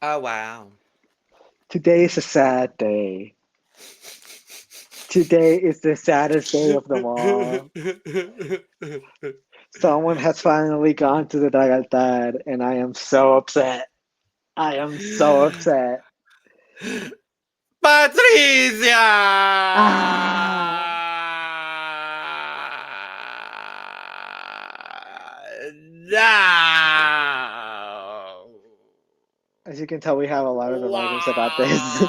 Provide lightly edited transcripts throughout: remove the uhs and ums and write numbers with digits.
Oh, wow. Today is a sad day. Today is the saddest day of them all. Someone has finally gone to the Dragaltar, and I am so upset. I am so upset. Patricia! Ah! No! As you can tell, we have a lot of emotions about this.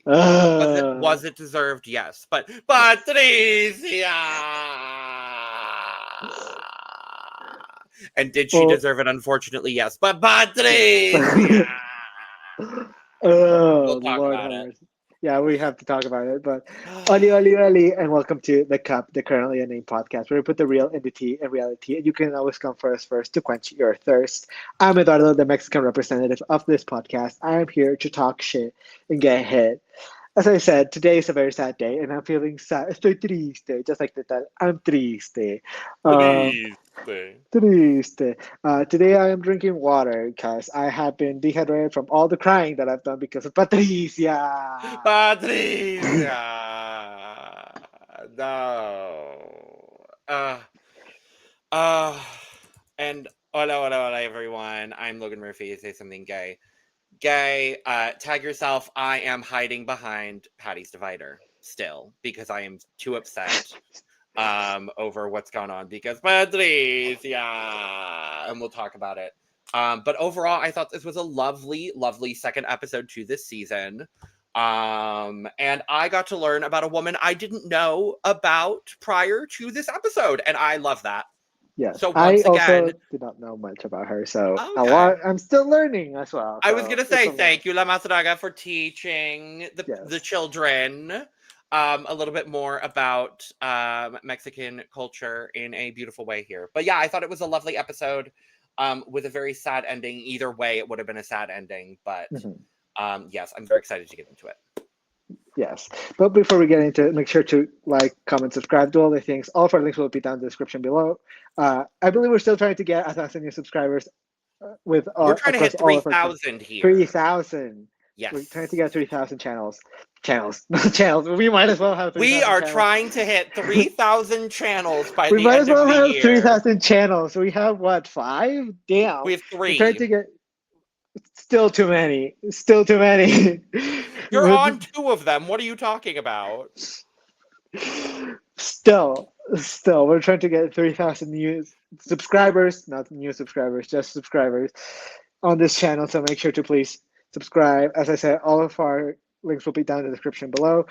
Why? Was it deserved? Yes, but Patricia. And did she Well, deserve it? Unfortunately, yes. But Patricia. oh, We'll talk Lord about have it. mercy. Yeah, we have to talk about it. But Oli, Oli, Oli, and welcome to The Cup, the Currently Unnamed Podcast, where we put the real in the tea and reality. And you can always come first to quench your thirst. I'm Eduardo, the Mexican representative of this podcast. I am here to talk shit and get hit. As I said, today is a very sad day, and I'm feeling sad. Estoy triste, just like that. I'm triste. Um, Triste. Triste. Today I am drinking water because I have been dehydrated from all the crying that I've done because of Patricia. Patricia. No. Uh, and hola, everyone. I'm Logan Murphy. Say something gay. Gay, tag yourself. I am hiding behind Patty's divider still because I am too upset over what's going on because Patricia, and we'll talk about it. But overall, I thought this was a lovely, lovely second episode to this season. And I got to learn about a woman I didn't know about prior to this episode, and I love that. Yes, So I once also again, did not know much about her, so a okay. lot. I'm still learning as well. I was So gonna it's say a lot. thank you, La Más Draga, for teaching the Yes. children a little bit more about Mexican culture in a beautiful way here. But yeah, I thought it was a lovely episode with a very sad ending. Either way, it would have been a sad ending. But Mhm. yes, I'm very excited to get into it. Yes. But before we get into it, make sure to like, comment, subscribe, do all the things. All of our links will be down in the description below. I believe we're still trying to get 1,000 new subscribers with We're trying to across hit all of our channels. 3,000 here. 3,000. We're trying to Yes. get 3,000 channels. Channels. We might as well have We 3,000 are channels. trying to hit 3,000 channels by We the might as end of well the have year. 3,000 channels. We have what, 5? Damn. We have We're trying 3. to get still too many. Still too many. You're on 2 of them. What are you talking about? Still, we're trying to get 3,000 new subscribers, not new subscribers, just subscribers on this channel. So make sure to please subscribe. As I said, all of our links will be down in the description below,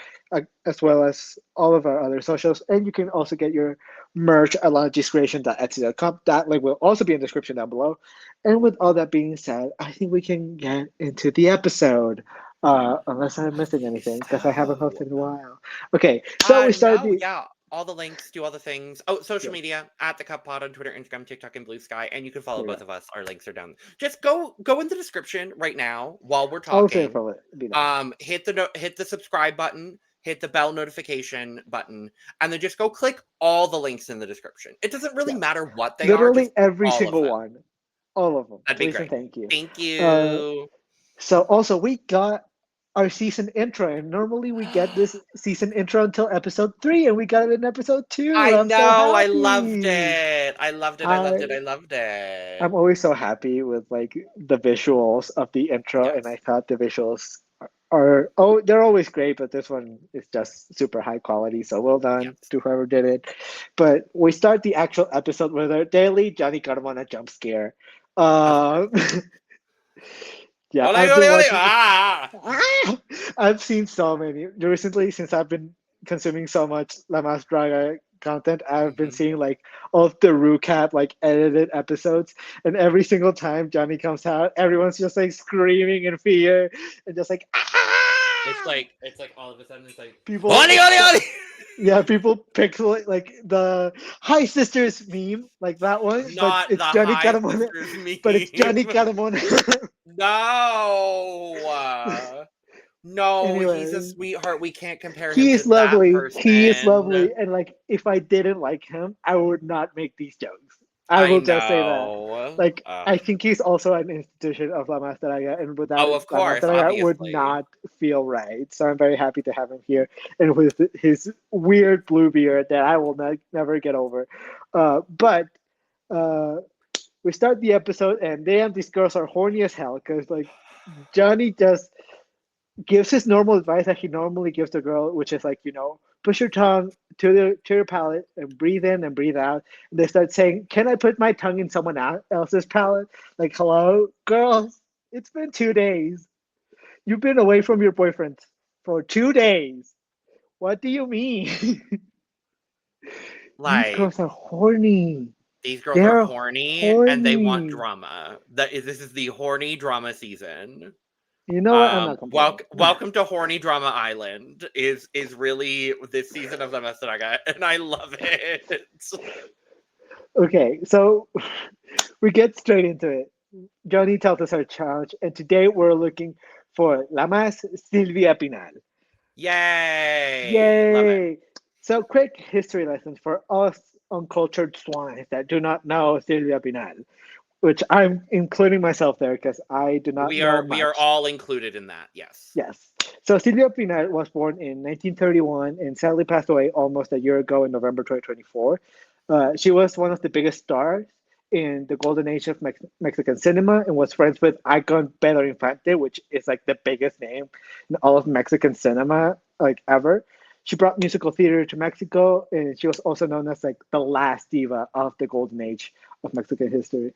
as well as all of our other socials. And you can also get your merch at launchescreation.etsy.com. That link will also be in the description down below. And with all that being said, I think we can get into the episode. Unless I'm missing anything, because I haven't posted in a while. Okay, so we start No, the yeah. All the links, do all the things. Oh, social yeah, media at the Cup Pod on Twitter, Instagram, TikTok, and Blue Sky, and you can follow there you both go. of us. Our links are down. Just go in the description right now while we're I'll say it talking. for be done. Hit the subscribe button, hit the bell notification button, and then just go click all the links in the description. It doesn't really Yeah, matter what they are, literally just every all of single them. one, all of them. That'd be Please and great. thank you. Thank Uh, you. so also we got our season intro, and normally we get this season intro until episode 3, and we got it in episode 2. I I'm so know. I loved happy. it. I loved it. I loved I it. I loved it. I'm always so happy with like the visuals of the intro, and Yes. I thought the visuals are they're always great, but this one is just super high quality. So well done Yes. to whoever did it. But we start the actual episode with our daily Johnny Carmona jump scare. Of Uh, yeah, Ole, I've ole, been ole. watching. Ah! I've seen so many recently since I've been consuming so much La Mas Draga content. I've been Mhm. seeing like all of the recap, like edited episodes, and every single time Johnny comes out, everyone's just like screaming in fear and just like It's like all of a sudden it's like people. Ole, ole, ole. Yeah, people pixel like the "Hi Sisters" meme, like that one, but Not the it's Johnny High Carmona. Sisters But it's Johnny meme. Carmona. No. No, he's a Anyway. sweetheart. We can't compare him He to is that lovely. He is person. lovely. And like if I didn't like him, I would not make these jokes. I I will just say that. know. Like, I think he's also an institution of La Más Draga, and without Oh, it, of La Más course, Draga would obviously. not feel right. So I'm very happy to have him here, and with his weird blue beard that I will never get over. But uh, we start the episode, and damn, these girls are horny as hell because like Johnny just gives his normal advice that he normally gives the girl, which is like, push your tongue to your palate and breathe in and breathe out. And they start saying, "Can I put my tongue in someone else's palate?" Like, hello, girls, it's been 2 days. You've been away from your boyfriend for 2 days. What do you mean? These Like, girls are horny. these girls are They're horny and they want horny. drama. This is the horny drama season. You know what? I'm not complaining. Welcome to Horny Drama Island is really this season of the Más Draga, and I love it. Okay, so we get straight into it. Johnny tells us our challenge, and today we're looking for La Más Silvia Pinal. Yay! Love it. Yay! So, quick history lessons for us uncultured swines that do not know Silvia Pinal, which I'm including myself there because I do not know We are much. all included in that. Yes. Yes. So, Silvia Pinal was born in 1931 and sadly passed away almost a year ago in November 2024. She was one of the biggest stars in the golden age of Mexican cinema and was friends with icon Pedro Infante, which is like the biggest name in all of Mexican cinema like ever. She brought musical theater to Mexico, and she was also known as like the last diva of the golden age of Mexican history.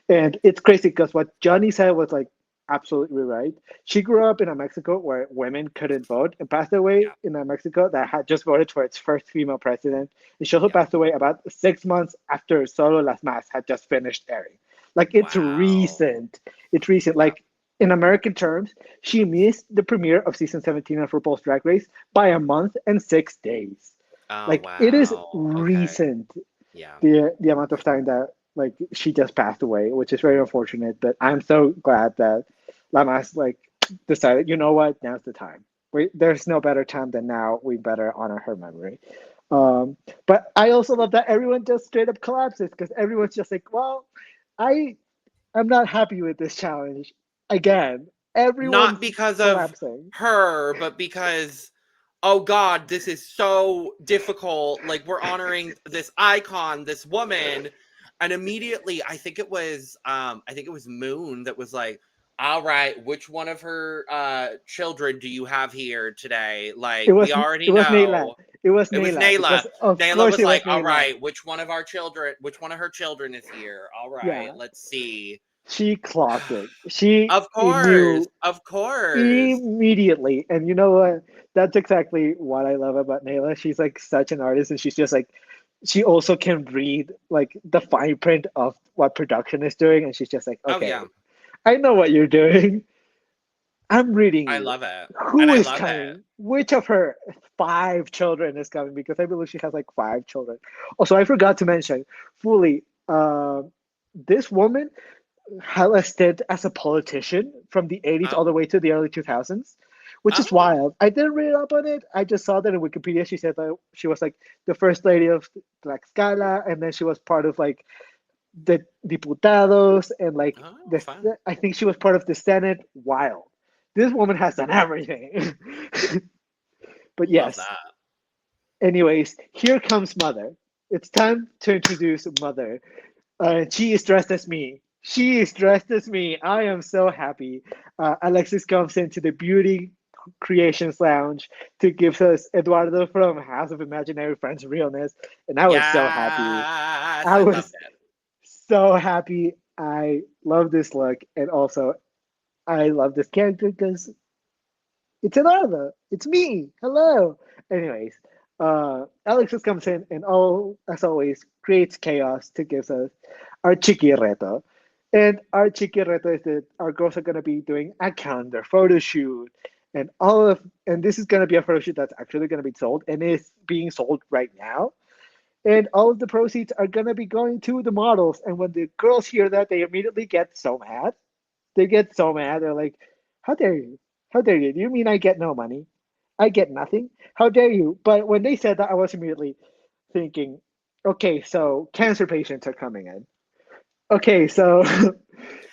And it's crazy because what Johnny said was like absolutely right. She grew up in a Mexico where women couldn't vote and passed away Yeah. in a Mexico that had just voted for its first female president. And she also Yeah. passed away about 6 months after Solo Las Más had just finished airing. Like it's Wow. recent. It's recent. Yeah. Like in American terms, she missed the premiere of season 17 of RuPaul's Drag Race by a month and 6 days. Oh Like it is wow. Okay. recent Yeah. the amount of time that like she just passed away, which is very unfortunate. But I'm so glad that Lamas like decided, you know what, now's the time. There's no better time than now. We better honor her memory. But I also love that everyone just straight up collapses because everyone's just like, well, I I'm not happy with this challenge. Again, Not everyone's because of collapsing. her, but because oh god, this is so difficult. Like we're honoring this icon, this woman, and immediately I think it was Moon that was like, all right, which one of her children do you have here today? It Like we was already it was Nayla. know. It was It was Nayla Nayla. because of Nayla course was it was like, all Nayla. right, which one of her children is here? All right, Yeah. let's see. She clocked it. She Of course, knew of course. immediately. And you know what? That's exactly what I love about Nayla. She's like such an artist, and she's just like, she also can read like the fine print of what production is doing. And she's just like, Oh okay, yeah, I know what you're doing. I'm reading I you. love it, and Who I is love it. coming? Which of her 5 children is coming? Because I believe she has like 5 children. Also, I forgot to mention fully, this woman had a stint as a politician from the 80s all Oh, the way to the early 2000s, which is oh, wild. I didn't read up on it. I just saw that in Wikipedia. She said that she was like the first lady of Tlaxcala, and then she was part of like the diputados and like oh, the. fun. I think she was part of the Senate. Wild. This woman has done everything. But Love yes. that. Anyways, here comes Mother. It's time to introduce Mother. She is dressed as me. She is dressed as me. I am so happy. Alexis comes into the Beauty Creations Lounge to give us Eduardo from House of Imaginary Friends realness. And I was so happy. Yes, I I loved was it. so happy. I love this look. And also, I love this character because it's Eduardo. It's me. Hello. Anyways, Alexis comes in and all as always creates chaos to give us our Chikireto. And our Chikireto is that our girls are gonna be doing a calendar photo shoot and this is gonna be a photo shoot that's actually gonna be sold and is being sold right now. And all of the proceeds are gonna be going to the models. And when the girls hear that, they immediately get so mad. They get so mad. They're like, "How dare you? How dare you? Do you mean I get no money? I get nothing? How dare you?" But when they said that, I was immediately thinking, okay, so cancer patients are coming in. Okay, so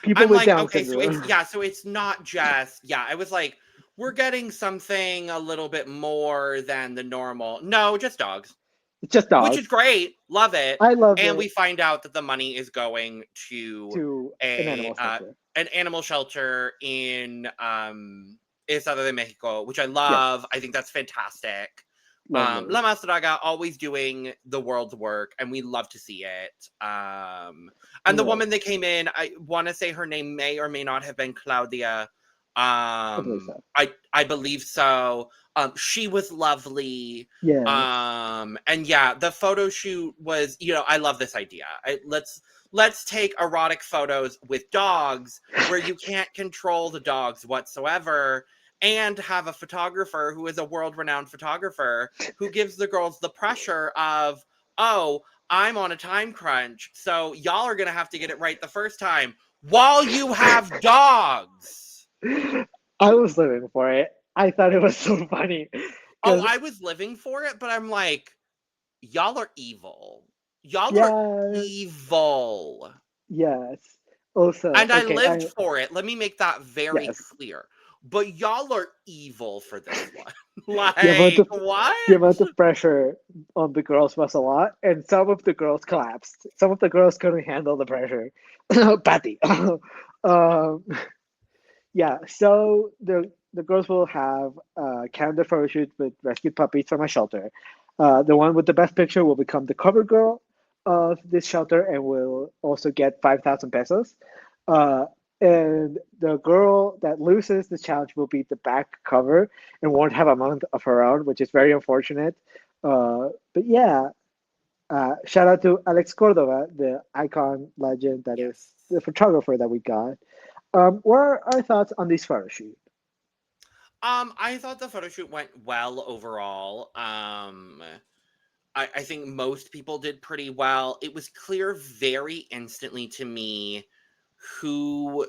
people I'm with like, Down okay, so syndrome. it's not just, I was like, we're getting something a little bit more than the normal. No, just dogs. It's just Which is dogs. great. Love it. I loved And it. we find out that the money is going to To an animal shelter. an animal shelter in Estado de Mexico, which I Yes, love. I think that's fantastic. lovely. La Más Draga always doing the world's work, and we love to see it. And the Yes, woman that came in, I want to say her name may or may not have been Claudia. I believe so. I believe so. She was lovely. Yes. And yeah, the photo shoot was, I love this idea. Let's take erotic photos with dogs where you can't control the dogs whatsoever, and have a photographer who is a world-renowned photographer who gives the girls the pressure of, oh, I'm on a time crunch, so y'all are gonna have to get it right the first time while you have dogs. I was living for it. I thought it was so funny. Oh, I was living for it, but I'm like, y'all are evil. Y'all are Yeah, evil. yes. Also, And I okay, lived for it. Let me make that very yes. clear. But y'all are evil for this one. The amount Like, of what? the amount of pressure on the girls was a lot, and some of the girls collapsed. Some of the girls couldn't handle the pressure. Patty. um, yeah, so the girls will have calendar photo shoot with rescued puppies from a shelter. The one with the best picture will become the cover girl of this shelter and will also get 5,000 pesos. Uh, and the girl that loses the challenge will be the back cover and won't have a month of her own, which is very unfortunate. But yeah, shout out to Alex Cordova, the icon legend that is Yes. the photographer that we got. What are our thoughts on this photo shoot? I thought the photo shoot went well overall. I think most people did pretty well. It was clear very instantly to me who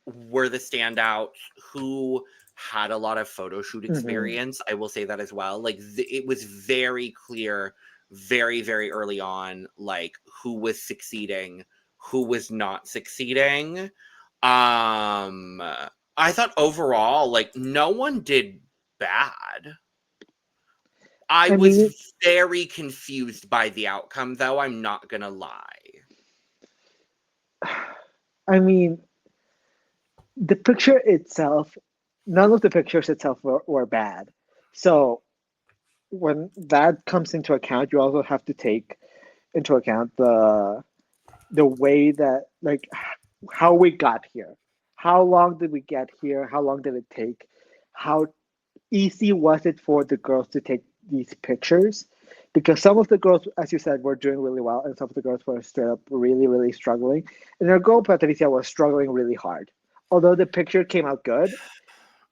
were the standouts, who had a lot of photo shoot Mm-hmm. experience. I will say that as well. Like it was very clear, very, very early on, like who was succeeding, who was not succeeding. I thought overall, like no one did bad. I I mean, was very confused by the outcome, though, I'm not gonna lie. I mean, the picture itself, none of the pictures itself were bad. So when that comes into account, you also have to take into account the way that like how we got here. How long did we get here? How long did it take? How easy was it for the girls to take these pictures? Because some of the girls, as you said, were doing really well, and some of the girls were straight up really, really struggling. And our girl Patricia was struggling really hard. Although the picture came out good,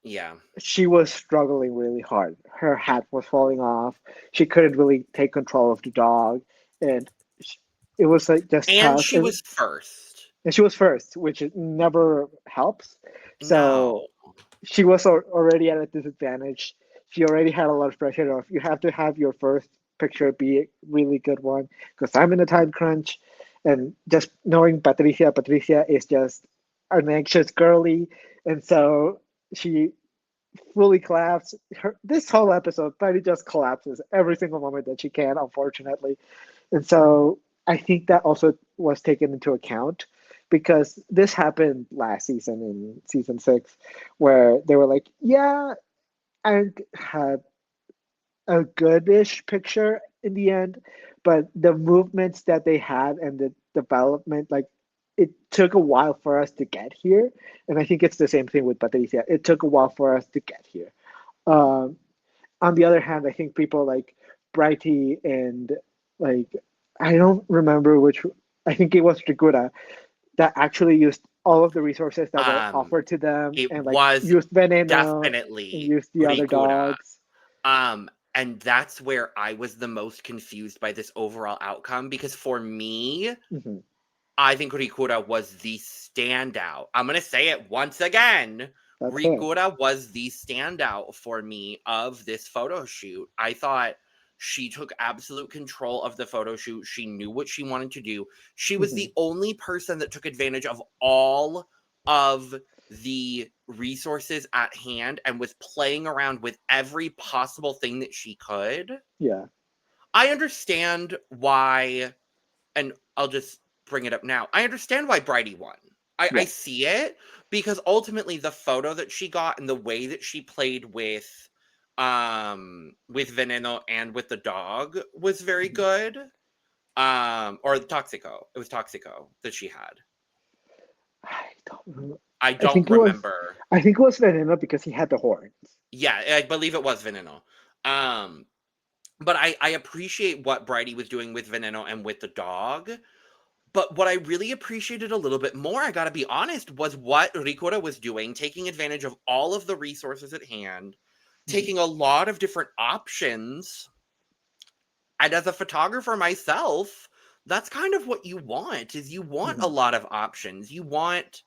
Yeah. she was struggling really hard. Her hat was falling off. She couldn't really take control of the dog, and it was like just And tough. she was first. And she was first, which never helps. No. So she was already at a disadvantage. She already had a lot of pressure of you have to have your first picture be a really good one because I'm in a time crunch, and just knowing Patricia is just an anxious girly, and so she fully collapsed. This whole episode, Patty just collapses every single moment that she can, unfortunately, and so I think that also was taken into account because this happened last season in season 6, where they were like, yeah, I had a goodish picture in the end, but the movements that they had and the development, like it took a while for us to get here. And I think it's the same thing with Patricia. It took a while for us to get here. Um, on the other hand, I think people like Brighty and like I don't remember which. I think it was Ricura that actually used all of the resources that were Um, offered to them it and like was used Veneno and definitely used the other Ricura. dogs. And that's where I was the most confused by this overall outcome because for me, Hmm. I think Ricura was the standout. I'm going to say it once again. That's it. Ricura was the standout for me of this photo shoot. I thought She took absolute control of the photo shoot. She knew what she wanted to do. She was the only person that took advantage of all of the resources at hand and was playing around with every possible thing that she could. Yeah. I understand why, and I'll just bring it up now. I understand why Brighty won. I see it, because ultimately the photo that she got and the way that she played with Veneno and with the dog was very good. Or Toxico. It was Toxico that she had. I don't think remember. I think it was Veneno because he had the horns. Yeah, I believe it was Veneno. But I appreciate what Brighty was doing with Veneno and with the dog. But what I really appreciated a little bit more, I gotta be honest, was what Ricura was doing, taking advantage of all of the resources at hand, taking a lot of different options. And as a photographer myself, that's kind of what you want, is you want a lot of options. You want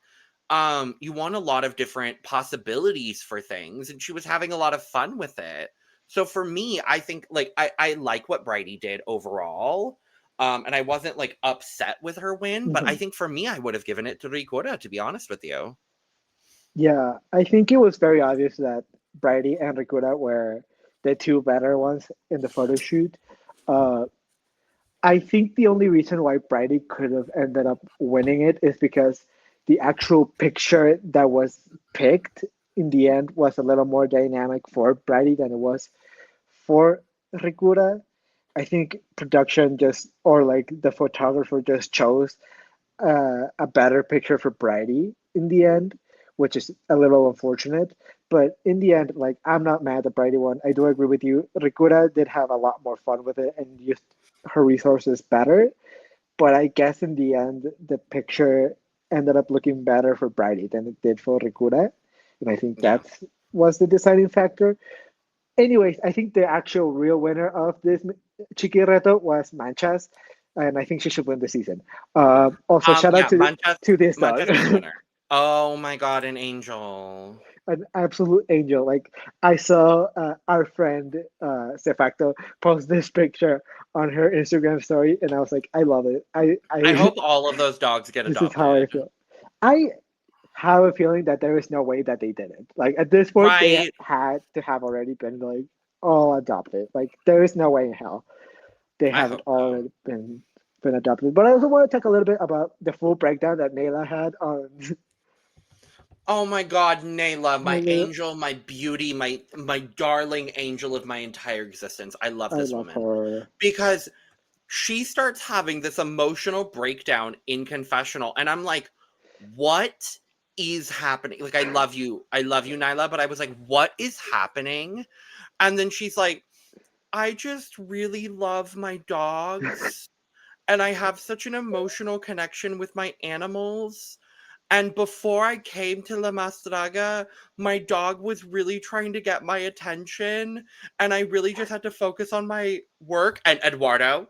a lot of different possibilities for things, and she was having a lot of fun with it. So for me, I think like I like what Brighty did overall. And I wasn't like upset with her win, but I think for me, I would have given it to Ricura, to be honest with you. Yeah, I think it was very obvious that Brighty and Ricura were the two better ones in the photo shoot. I think the only reason why Brighty could have ended up winning it is because the actual picture that was picked in the end was a little more dynamic for Brighty than it was for Ricura. I think production just, or like the photographer just chose a better picture for Brighty in the end, which is a little unfortunate. But in the end, like, I'm not mad at Brighty won. I do agree with you. Ricura did have a lot more fun with it and used her resources better. But I guess in the end, the picture ended up looking better for Brighty than it did for Ricura. And I think that was the deciding factor. Anyways, I think the actual real winner of this Chikireto was Manchas, and I think she should win the season. Also, shout out to this dog. Oh my god, an angel. An absolute angel. Like, I saw our friend Sefacto post this picture on her Instagram story, and I was like, I love it. I hope all of those dogs get adopted. This is how I feel. I have a feeling that there is no way that they didn't. Like, at this point, they had to have already been like all adopted. Like, there is no way in hell they haven't already been adopted. But I also want to talk a little bit about the full breakdown that Nayla had on. Oh my god, Nayla, my angel, my beauty, my darling angel of my entire existence. I love this woman. Her. Because she starts having this emotional breakdown in confessional, and I'm like, what is happening? Like, I love you, Nayla, but I was like, what is happening? And then she's like, I just really love my dogs, and I have such an emotional connection with my animals. And before I came to La Más Draga, my dog was really trying to get my attention, and I really just had to focus on my work. And Eduardo,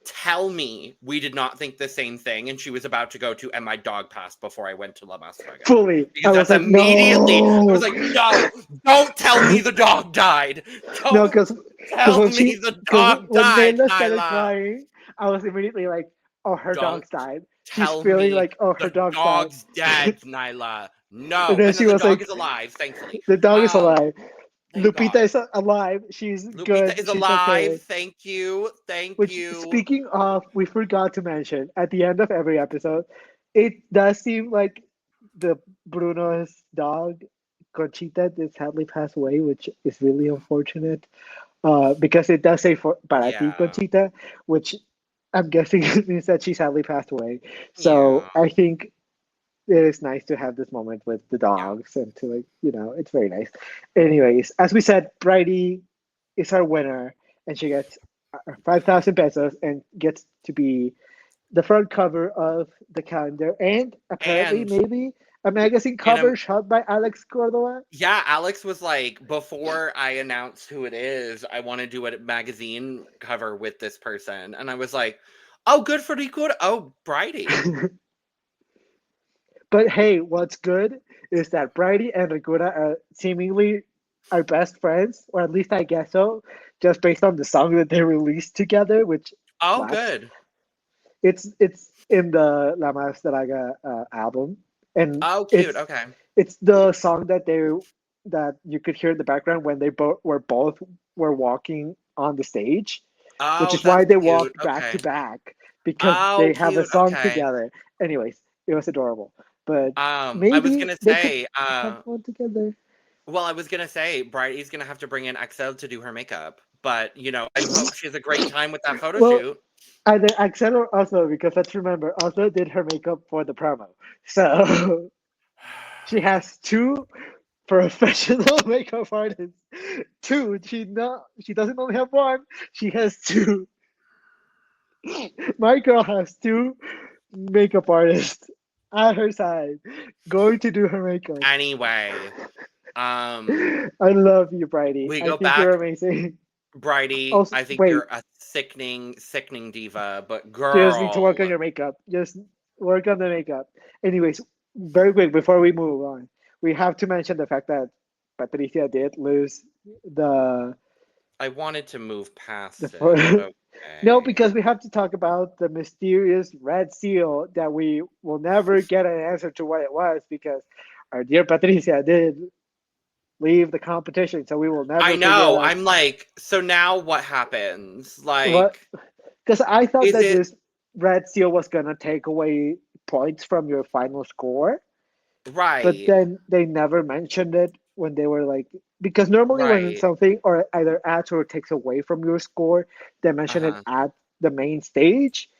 tell me we did not think the same thing, and she was about to go to and my dog passed before I went to La Más Draga. Fully. Because that's like, immediately, no. I was like, no, don't tell me the dog died. Don't tell me the dog died, When Nayla started crying, I was immediately like, oh, her dog's died. She's feeling like, oh, her dog's dead, Nayla. No. And then she was the dog like, is alive, thankfully. The dog is alive. Lupita is alive. She's good. Lupita is alive. Okay. Thank you. Thank you. Speaking of, we forgot to mention, at the end of every episode, it does seem like the Bruno's dog, Conchita, did sadly pass away, which is really unfortunate. Because it does say for Paty Conchita, which I'm guessing means that she sadly passed away. So I think it is nice to have this moment with the dogs and to, like, you know, it's very nice. Anyways, as we said, Brighty is our winner, and she gets 5,000 pesos and gets to be the front cover of the calendar, and apparently maybe a magazine cover shot by Alex Cordova. Yeah, Alex was like, before I announced who it is, I want to do a magazine cover with this person. And I was like, oh, good for Ricura. Oh, Brighty. But hey, what's good is that Brighty and Ricura are seemingly are best friends, or at least I guess so, just based on the song that they released together, which Oh, slaps. good. It's in the La Más Draga album, and Oh, cute. Okay. it's the song that you could hear in the background when they both were walking on the stage, which Oh, is why that's they cute. walked back to Okay. back because Oh, they have a cute. song Okay. together. Anyways, it was adorable, but I was maybe gonna they could say, have one together. well, I was gonna say Brighty's gonna have to bring in Axelle to do her makeup, but I hope she has a great time with that photo Well, shoot. either Axel or Oslo, because let's remember, Oslo did her makeup for the promo. So she has two professional makeup artists. Two. She doesn't only have one, she has two. My girl has two makeup artists at her side going to do her makeup. Anyway, I love you, Brighty. we I go think you're back. amazing. Brighty, Also, I think wait, you're a sickening, sickening diva, but you just need to work on girl, your makeup. Just work on the makeup. Anyways, very quick before we move on, we have to mention the fact that Patricia did lose the I wanted to move the past it, but photo. No, okay. because we have to talk about the mysterious red seal that we will never get an answer to what it was because our dear Patricia did leave the competition, so we will I never figure it know. out. I'm like, so now what happens? What? Like, Because I thought is that it this red seal was gonna take away points from your final score, but right? then they never mentioned it when they were like, because normally when Right. something or either adds or takes away from your score, they mention it Uh-huh. at the main stage,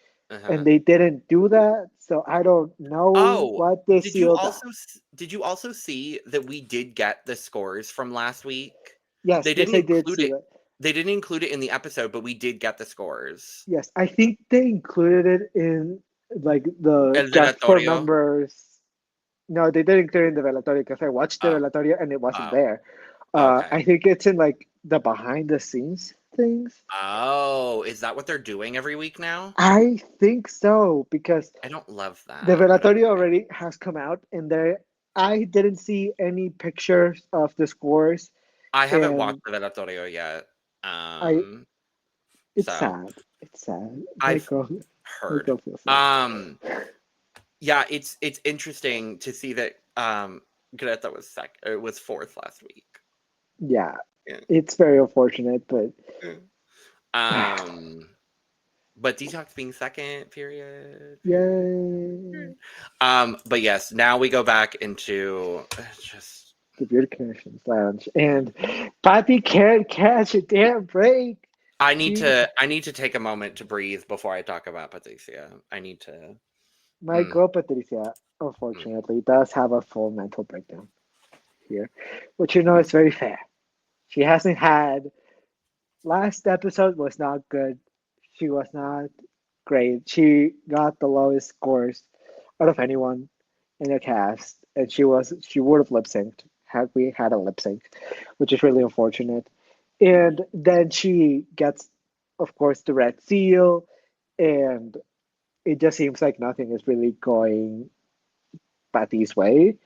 and Uh-huh. they didn't do that. So I don't know Oh, what this seal does. did you also see that we did get the scores from last week? Yes, They yes, didn't I did include see it. that. They didn't include it in the episode, but we did get the scores. Yes, I think they included it in like the El just for velatorio. members. No, they didn't include it in the velatorio because I watched the Oh, velatorio and it wasn't oh, there. okay. I think it's in like the behind the scenes things. Oh, is that what they're doing every week now? I think so because I don't love the that, but velatorio okay. already has come out and there I didn't see any pictures of the scores I haven't watched and the velatorio yet. I it's So sad. It's sad. I've My heard. girl feels sad. Yeah, it's interesting to see that Greta was fourth last week. Yeah, Yeah. it's very unfortunate, but Um, but Detox being second, period, period. yay. Period. But yes, now we go back into just. The Beauty Connections Lounge. And Paty can't catch a damn break. She, I need to take a moment to breathe before I talk about Patricia. I need to. my Mm, girl Patricia, mm. unfortunately, does have a full mental breakdown here, which you know is very fair. She hasn't had. Last episode was not good. She was not great. She got the lowest scores out of anyone in the cast, and she would have lip synced had we had a lip sync, which is really unfortunate. And then she gets, of course, the red seal, and it just seems like nothing is really going Patty's way.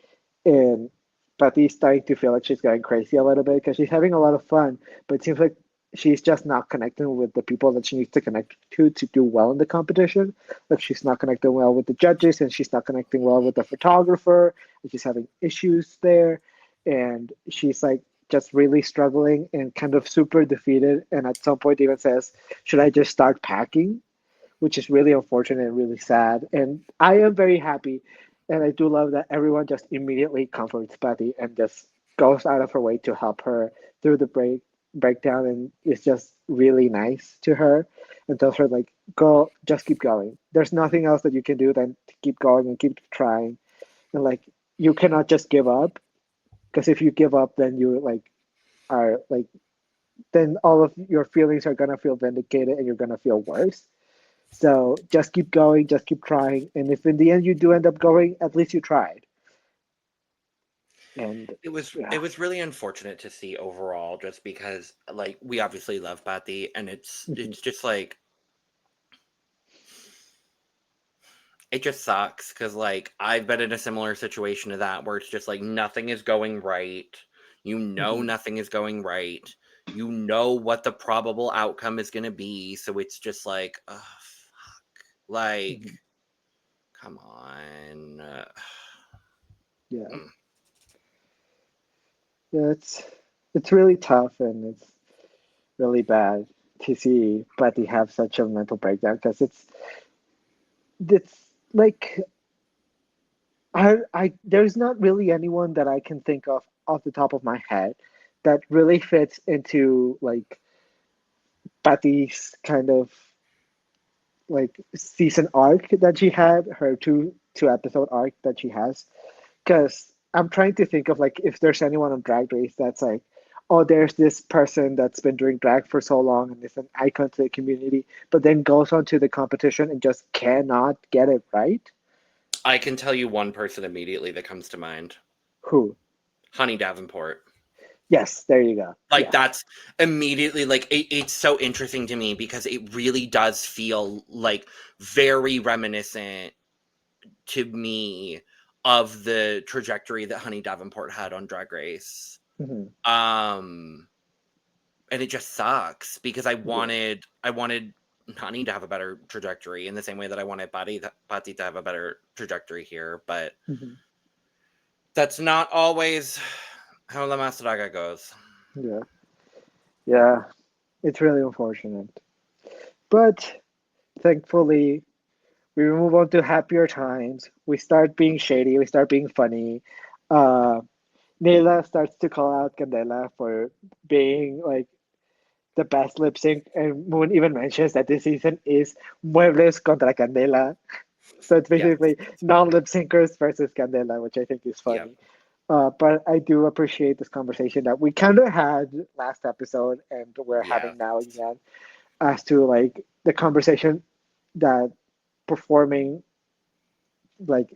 And Patty's starting to feel like she's going crazy a little bit because she's having a lot of fun, but it seems like she's just not connecting with the people that she needs to connect to do well in the competition. Like she's not connecting well with the judges, and she's not connecting well with the photographer, and she's having issues there, and she's like just really struggling and kind of super defeated. And at some point, even says, "Should I just start packing?" Which is really unfortunate and really sad. And I am very happy, and I do love that everyone just immediately comforts Patty and just goes out of her way to help her through the breakdown, and it's just really nice to her and tells her like, "Girl, just keep going. There's nothing else that you can do than to keep going and keep trying, and like you cannot just give up because if you give up, then you like are like." Then all of your feelings are gonna feel vindicated and you're gonna feel worse. So just keep going, just keep trying. And if in the end you do end up going, at least you tried. And It yeah, was really unfortunate to see overall, just because like we obviously love Patty, and mhm. it's just like it just sucks because like I've been in a similar situation to that where it's just like nothing is going right. You know nothing is going right. You know what the probable outcome is going to be. So it's just like, oh, fuck. Like, come on. Yeah. Yeah, it's really tough and it's really bad to see Paty have such a mental breakdown because it's like I there's not really anyone that I can think of off the top of my head that really fits into like Paty's kind of like season arc that she had, her two episode arc that she has. Because I'm trying to think of like if there's anyone on Drag Race that's like, oh, there's this person that's been doing drag for so long and is an icon to the community, but then goes on to the competition and just cannot get it right. I can tell you one person immediately that comes to mind. Who? Honey Davenport. Yes, there you go. Like, Yeah. that's immediately, like, it's so interesting to me because it really does feel, like, very reminiscent to me of the trajectory that Honey Davenport had on Drag Race. And it just sucks because I wanted Honey to have a better trajectory in the same way that I wanted Paty to have a better trajectory here, but that's not always how La Más Draga goes. Yeah, it's really unfortunate. But thankfully, we move on to happier times. We start being shady. We start being funny. Nayla starts to call out Candela for being like the best lip sync, and Moon even mentions that this season is Muebles contra Candela. So it's basically non-lip syncers versus Candela, which I think is funny. But I do appreciate this conversation that we kind of had last episode and we're having now again, as to like the conversation that performing, like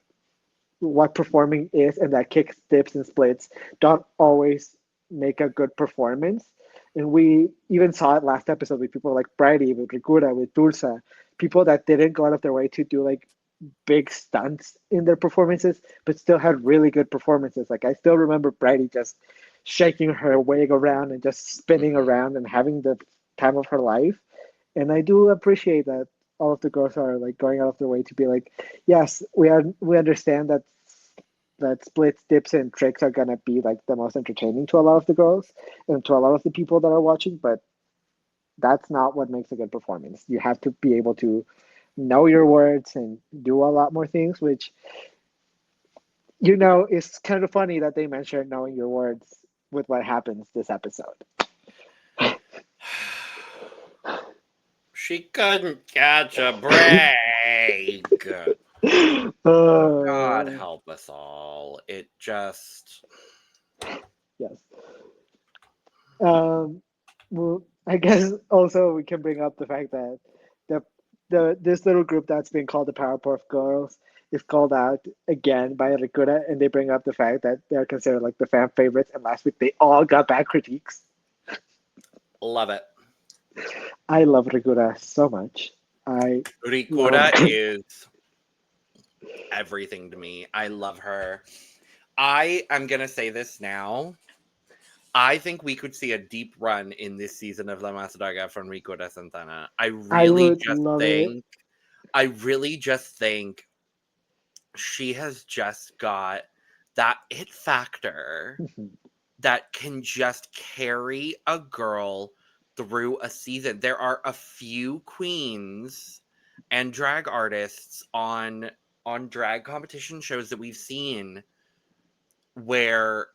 what performing is, and that kicks, dips, and splits don't always make a good performance. And we even saw it last episode with people like Brighty, with Ricura, with Tulsa, people that didn't go out of their way to do like big stunts in their performances, but still had really good performances. Like I still remember Brighty just shaking her wig around and just spinning around and having the time of her life. And I do appreciate that all of the girls are like going out of their way to be like, yes, we understand that splits, dips, and tricks are gonna be like the most entertaining to a lot of the girls and to a lot of the people that are watching, but that's not what makes a good performance. You have to be able to know your words and do a lot more things, which it's kind of funny that they mentioned knowing your words with what happens this episode. She couldn't catch a break. God help us all. It just... Yes. Well, I guess also we can bring up the fact that this little group that's being called the Powerpuff Girls is called out again by Ricura, and they bring up the fact that they're considered like the fan favorites, and last week they all got bad critiques. Love it. I love Ricura so much. Ricura is everything to me. I love her. I am going to say this now. I think we could see a deep run in this season of La Más Draga from Ricura Santana. I really just think she has just got that it factor that can just carry a girl through a season. There are a few queens and drag artists on drag competition shows that we've seen where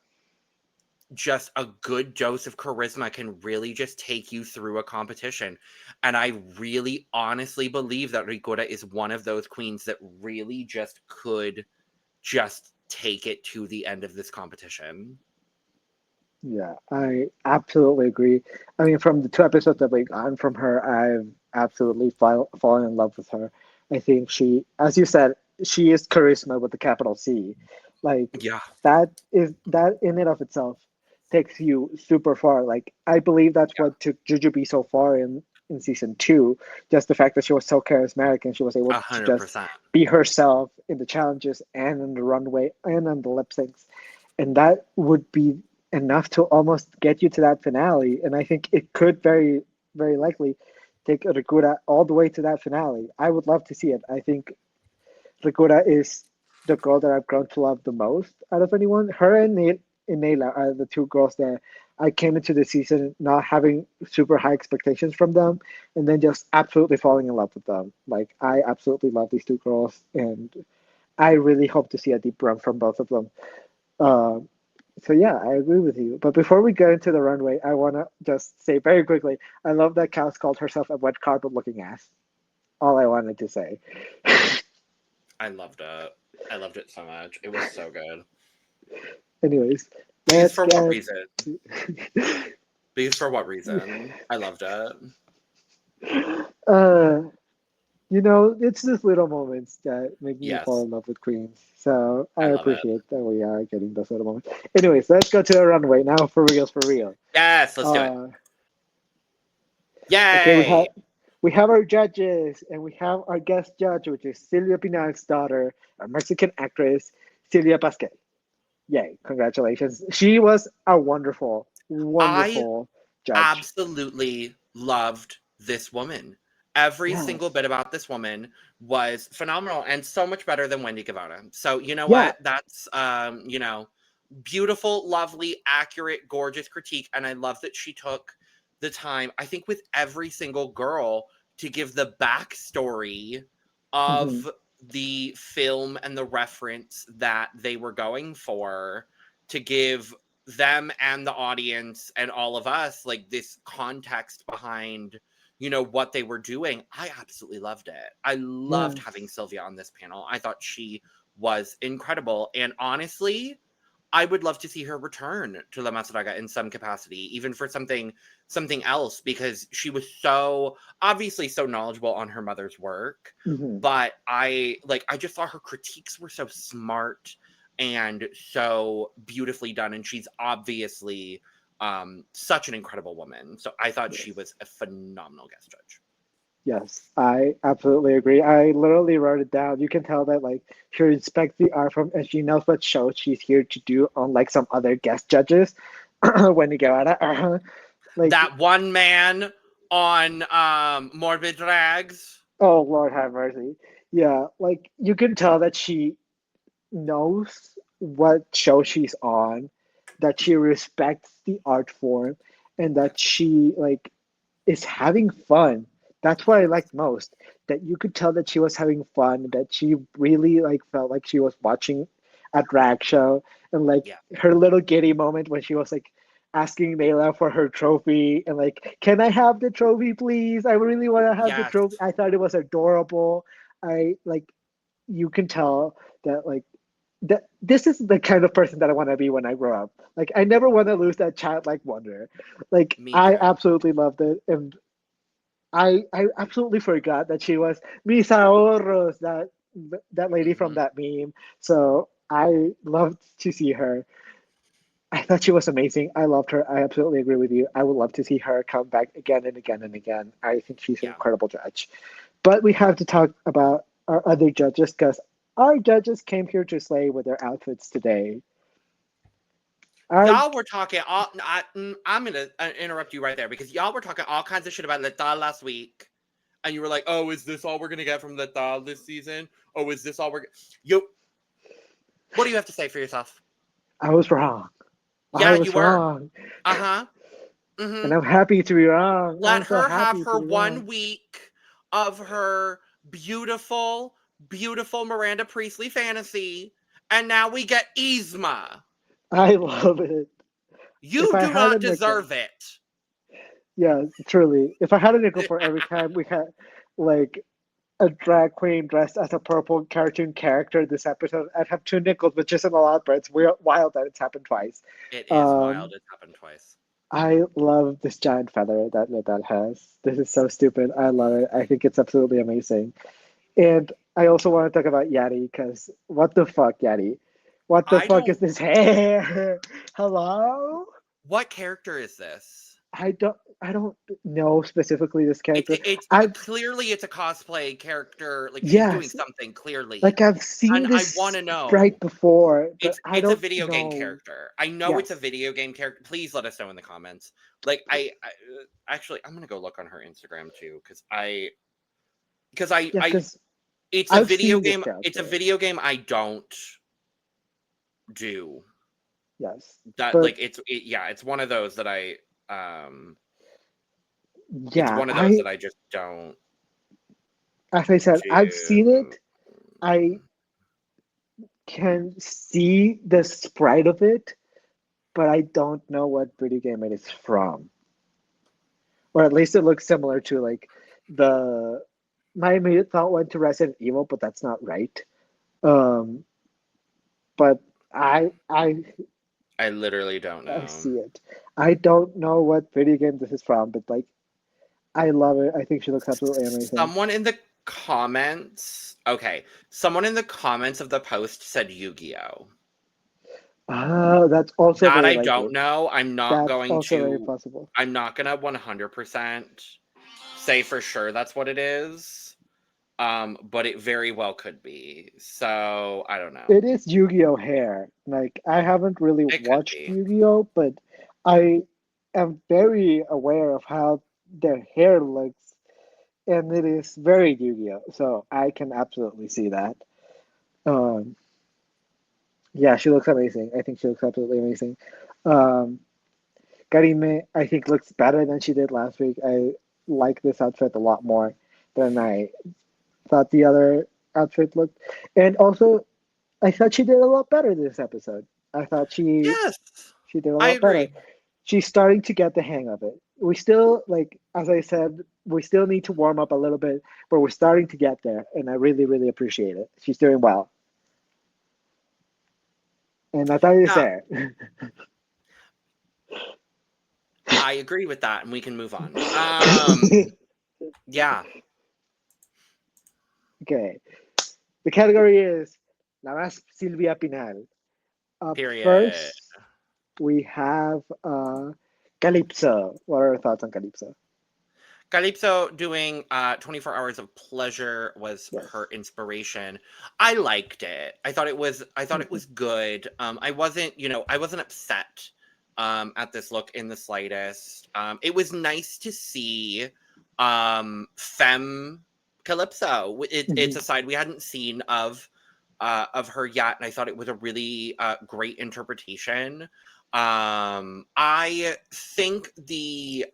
just a good dose of charisma can really just take you through a competition. And I really honestly believe that Ricura is one of those queens that really just could just take it to the end of this competition. Yeah, I absolutely agree. I mean, from the two episodes that we've gotten from her, I've absolutely fallen in love with her. I think she, as you said, she is charisma with the capital C. Like, that in and of itself takes you super far. Like, I believe that's what took Jujubee so far in season 2. Just the fact that she was so charismatic and she was able 100%. to just be herself in the challenges and in the runway and on the lip syncs. And that would be enough to almost get you to that finale. And I think it could very, very likely take Ricura all the way to that finale. I would love to see it. I think Ricura is the girl that I've grown to love the most out of anyone. Her and Nayla are the two girls that I came into the season not having super high expectations from them, and then just absolutely falling in love with them. Like, I absolutely love these two girls, and I really hope to see a deep run from both of them. Uh, so yeah, I agree with you. But before we get into the runway, I want to just say very quickly, I love that Caos called herself a wet carpet looking ass. All I wanted to say. I loved it. I loved it so much. It was so good. Anyways, Because let's for what get. reason? Because for what reason? I loved it. uh, it's just little moments that make me fall Yes. in love with queens. So I I love it. appreciate that we are getting those little moments. Anyways, let's go to the runway now. For reals, for real. Yes, let's do it. Okay, Yay! we have our judges, and we have our guest judge, which is Silvia Pinal's daughter, a Mexican actress, Silvia Pasquel. Yay! Congratulations. She was a wonderful, I wonderful judge. absolutely loved this woman. Every single Yes. bit about this woman was phenomenal and so much better than Wendy Guevara. So you know Yeah. what? That's beautiful, lovely, accurate, gorgeous critique. And I love that she took the time, I think, with every single girl to give the backstory Hmm. of the film and the reference that they were going for, to give them and the audience and all of us like this context behind what they were doing. I absolutely loved it. I loved having Yes. Sylvia on this panel. I thought she was incredible, and honestly I would love to see her return to La Más Draga in some capacity, even for something else, because she was so obviously so knowledgeable on her mother's work. Hmm. But I just thought her critiques were so smart and so beautifully done, and she's obviously such an incredible woman. So I thought she Yes. was a phenomenal guest judge. Yes, I absolutely agree. I literally wrote it down. You can tell that like she respects the art form and she knows what show she's here to do, unlike some other guest judges. When you go at it, like, That one man on Morbid Rags. oh Lord have mercy. Yeah, like you can tell that she knows what show she's on, that she respects the art form, and that Yes. she like is having fun. That's what I Yes. liked most. That you could tell that she was having fun, that she really like felt like she was watching a drag show, and like Yeah. her little giddy moment when she was like asking Nayla for her trophy and like, can I have the trophy, please? I really want to have the Yes. trophy. I thought it was adorable. I like you can tell that like that this is the kind of person that I want to be when I grow up. Like I never want to lose that childlike wonder. Like Me I too. absolutely loved it, and I absolutely forgot that she was Mis Ahorros, that lady from Hmm. that meme. So I loved to see her. I thought she was amazing. I loved her. I absolutely agree with you. I would love to see her come back again and again and again. I think she's an Yeah. incredible judge. But we have to talk about our other judges because our judges came here to slay with their outfits today. Our Y'all were talking all. I'm gonna interrupt you right there, because y'all were talking all kinds of shit about Letal last week, and you were like, "Oh, is this all we're gonna get from Letal this season? Oh, is this all we're?" You. What do you have to say for yourself? I was wrong. I Yeah, you was were. wrong. Uh huh. And Mm-hmm. I'm happy to be wrong. Let I'm so her have happy to her be wrong. 1 week of her beautiful, beautiful Miranda Priestley fantasy, and now we get Yzma. I love it. If You I do had a not nickel, deserve it. yeah, truly. If I had a nickel for every time we had like a drag queen dressed as a purple cartoon character this episode, I'd have two nickels, which isn't a lot, but it's wild that it's happened twice. It is Um, wild. It's happened twice. I love this giant feather that has. This is so stupid. I love it. I think it's absolutely amazing. And I also want to talk about Yadi because what the fuck, Yadi? What the I fuck is don't. this hair? Hello? What character is this? I don't know specifically this character. It's I've clearly it's a cosplay character. Like she's doing yes, something clearly, like I've seen and I want this to know. sprite before, but I It's a don't video game know. character. I know it's a Yes, video game character. Please let us know in the comments. Like I actually I'm gonna go look on her Instagram too because yeah, I because it's a I've video seen this game. It's a character. video game I don't do. Yes, That but like yeah, it's one of those that it's yeah, one of those that I just don't as I said, I've seen do. it. I can see the sprite of it, but I don't know what video game it is from. Or at least it looks similar to like the my immediate thought went to Resident Evil, but that's not right. Um, but I I literally don't I know. see it. I don't know what video game this is from, but like I love it. I think she looks absolutely amazing. Someone in the comments. Okay, someone in the comments of the post said Yu-Gi-Oh. That's also That very I don't likely. know. That's also very possible. I'm not gonna 100% say for sure that's what it is. But it very well could be. So I don't know. It is Yu-Gi-Oh hair. Like I haven't really It could watched be. Yu-Gi-Oh, but I am very aware of how their hair looks, and it is very Yu-Gi-Oh. So I can absolutely see that. Um, yeah, she looks amazing. I think she looks absolutely amazing. Um, Karime, I think looks better than she did last week. I like this outfit a lot more than I thought the other outfit looked, and also I thought she did a lot better this episode. I thought Yes, she did a I lot better. agree. She's starting to get the hang of it. We still, like, as I said, we still need to warm up a little bit, but we're starting to get there, and I really, really appreciate it. She's doing well. And Natalia is Yeah, there. I agree with that, and we can move on. Yeah. Okay. The category is La Más Silvia Pinal. Up Period. first, we have Calypso. What are your thoughts on Calypso? Calypso doing 24 Hours of Pleasure was Yes. her inspiration. I liked it. I thought it was good. I wasn't, I wasn't upset at this look in the slightest. It was nice to see femme Calypso. It's Mhm. a side we hadn't seen of her yet, and I thought it was a really great interpretation. I think the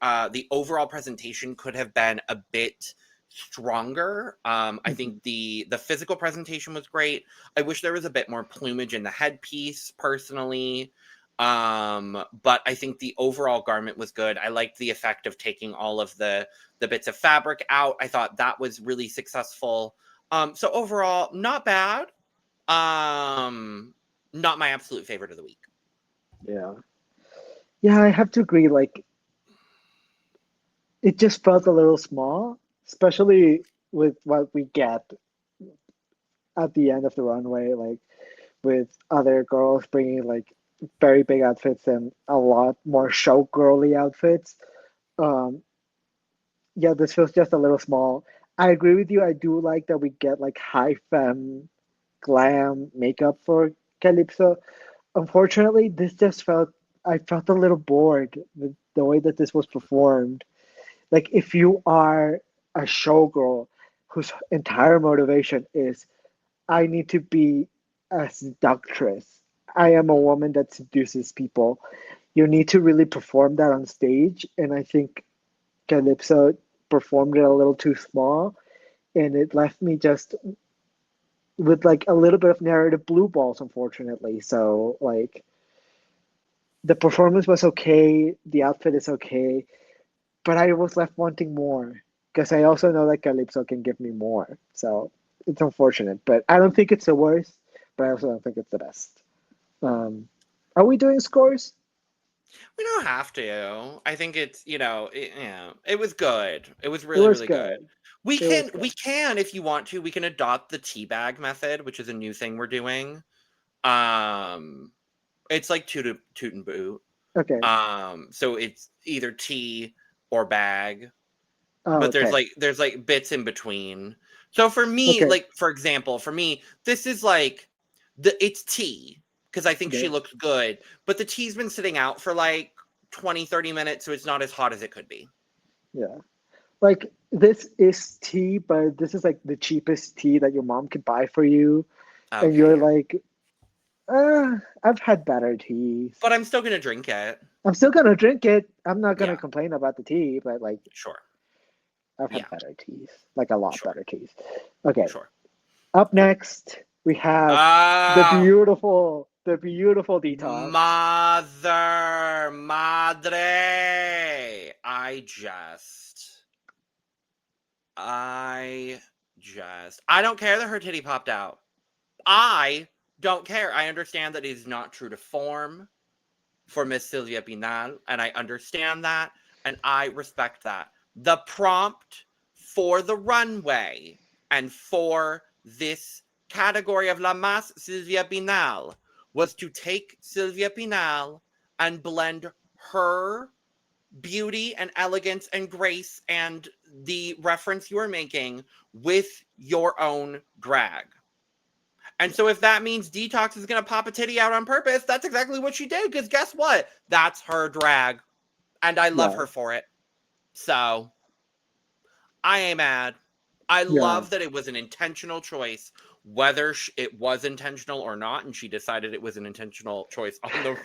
overall presentation could have been a bit stronger. I Mhm. think the physical presentation was great. I wish there was a bit more plumage in the headpiece personally. But I think the overall garment was good. I liked the effect of taking all of the bits of fabric out. I thought that was really successful. So overall, not bad. Um, Not my absolute favorite of the week. Yeah. Yeah, I have to agree. Like, it just felt a little small, especially with what we get at the end of the runway, like with other girls bringing like very big outfits and a lot more showgirly outfits. Um, yeah, this feels just a little small. I agree with you. I do like that we get like high femme glam makeup for Calypso. Unfortunately, this just felt I felt a little bored with the way that this was performed. Like if you are a showgirl whose entire motivation is I need to be a seductress. I am a woman that seduces people. You need to really perform that on stage, and I think Calypso performed it a little too small, and it left me just with like a little bit of narrative blue balls, unfortunately. So like the performance was okay, the outfit is okay, but I was left wanting more because I also know that Calypso can give me more. So it's unfortunate, but I don't think it's the worst, but I also don't think it's the best. Um, are we doing scores? We don't have to. I think it's, it was good. It was It really, was really good. good. It was good. We can, if you want to, we can adopt the teabag method, which is a new thing we're doing. Um, it's like toot and boot. Okay. So it's either tea or bag, Oh, but okay. there's like bits in between. So for me, Okay. like for example, for me, this is like it's tea because I think she Okay. looks good, but the tea's been sitting out for like 20-30 minutes, so it's not as hot as it could be. Yeah. Like this is tea, but this is like the cheapest tea that your mom could buy for you, and Okay, you're yeah. like, I've had better teas. But I'm still gonna drink it. I'm still gonna drink it. I'm not gonna Yeah, complain about the tea, but like sure. I've had Yeah, better teas, like a lot sure, better teas. Okay. sure. Up next, we have Oh, the beautiful Deetox. mother, madre. I don't care that her titty popped out. I don't care. I understand that it is not true to form for Miss Silvia Pinal, and I understand that, and I respect that. The prompt for the runway and for this category of La Mas Silvia Pinal was to take Silvia Pinal and blend her beauty and elegance and grace and the reference you are making with your own drag. And so if that means Deetox is going to pop a titty out on purpose, that's exactly what she did. Because guess what? That's her drag. And I love Yeah, her for it. So I ain't mad. I yeah, love that it was an intentional choice, whether it was intentional or not, and she decided it was an intentional choice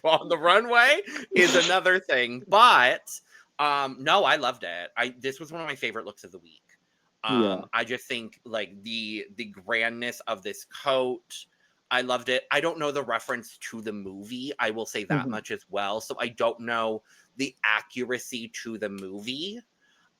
on the runway is another thing. But no, I loved it. This was one of my favorite looks of the week. yeah. I just think like the grandness of this coat. I loved it. I don't know the reference to the movie. I will say that Mhm. much as well. So I don't know the accuracy to the movie.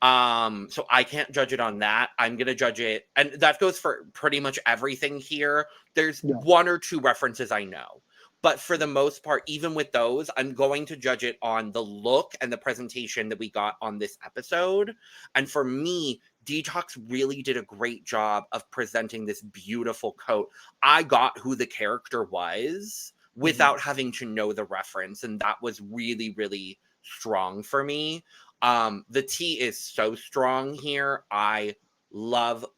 So I can't judge it on that. I'm gonna judge it, and that goes for pretty much everything here. There's Yeah. one or two references I know, but for the most part, even with those, I'm going to judge it on the look and the presentation that we got on this episode. And for me, Deetox really did a great job of presenting this beautiful coat. I got who the character was Mhm. without having to know the reference, and that was really, really strong for me. The tea is so strong here. I loved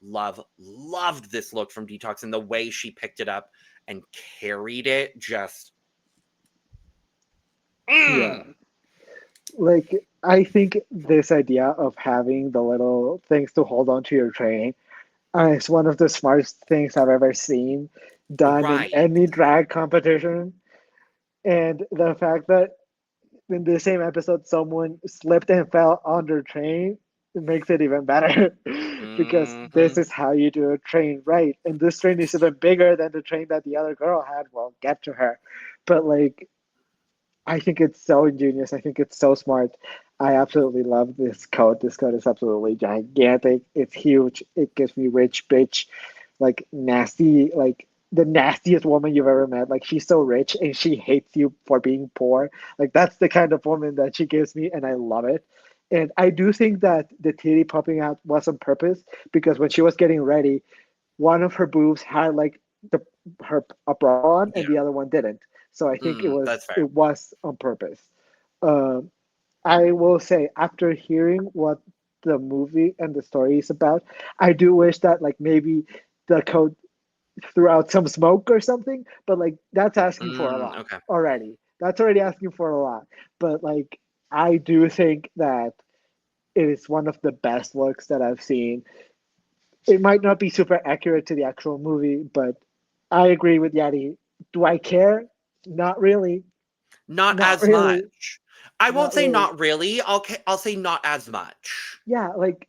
this look from Deetox, and the way she picked it up and carried it just Yeah. Like I think this idea of having the little things to hold on to your train is one of the smartest things I've ever seen done in right. any drag competition. And the fact that in the same episode someone slipped and fell on their train, it makes it even better because this Mhm. is how you do a train right. And this train is even bigger than the train that the other girl had. Well, get to her. But like I think it's so ingenious. I think it's so smart. I absolutely love this coat. This coat is absolutely gigantic. It's huge. It gives me rich bitch, like nasty, like the nastiest woman you've ever met. Like she's so rich and she hates you for being poor. Like that's the kind of woman that she gives me, and I love it. And I do think that the titty popping out was on purpose because when she was getting ready, one of her boobs had like the her a bra on and Yeah. the other one didn't. So I think That's fair. it was on purpose. Um, I will say after hearing what the movie and the story is about, I do wish that like maybe the code threw out some smoke or something. But like that's asking for a lot Okay. already. That's already asking for a lot. But like I do think that it is one of the best looks that I've seen. It might not be super accurate to the actual movie, but I agree with Yadi. Do I care? Not really. Not Not as really. much. I won't Not say really. not really. I'll say not as much. Yeah, like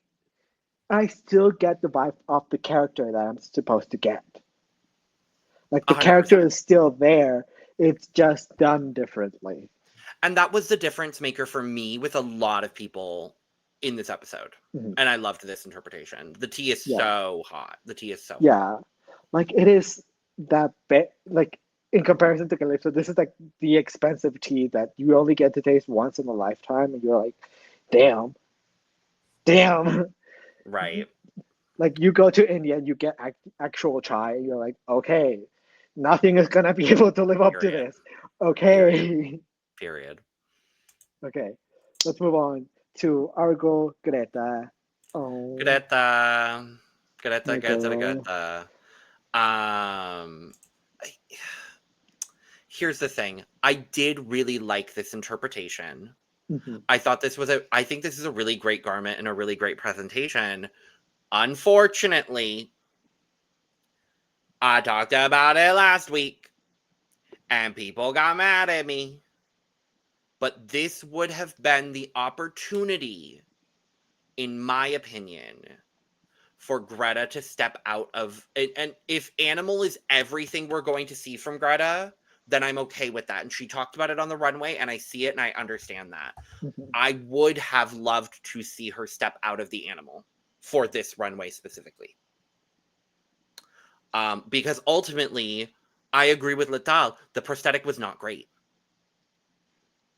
I still get the vibe of the character that I'm supposed to get. Like the character 100%. is still there. It's just done differently. And that was the difference maker for me with a lot of people in this episode. Mhm. And I loved this interpretation. The tea is Yeah. so hot. The tea is so hot. Yeah. Like it is that bit like in comparison to Calypso, this is like the expensive tea that you only get to taste once in a lifetime and you're like, damn, damn. Right. Like you go to India and you get actual chai, and you're like, okay, nothing is gonna be able to live up to Period. this. Period. Okay. Period. Okay, let's move on to our girl Greta. Oh Greta, Greta, my Greta, girl. Greta. Um, I- Here's the thing. I did really like this interpretation. Mhm. I think this is a really great garment and a really great presentation. Unfortunately, I talked about it last week and people got mad at me. But this would have been the opportunity, in my opinion, for Greta to step out of it. And if animal is everything we're going to see from Greta, then I'm okay with that. And she talked about it on the runway, and I see it and I understand that. Mhm. I would have loved to see her step out of the animal for this runway specifically. Because ultimately, I agree with Lital. The prosthetic was not great.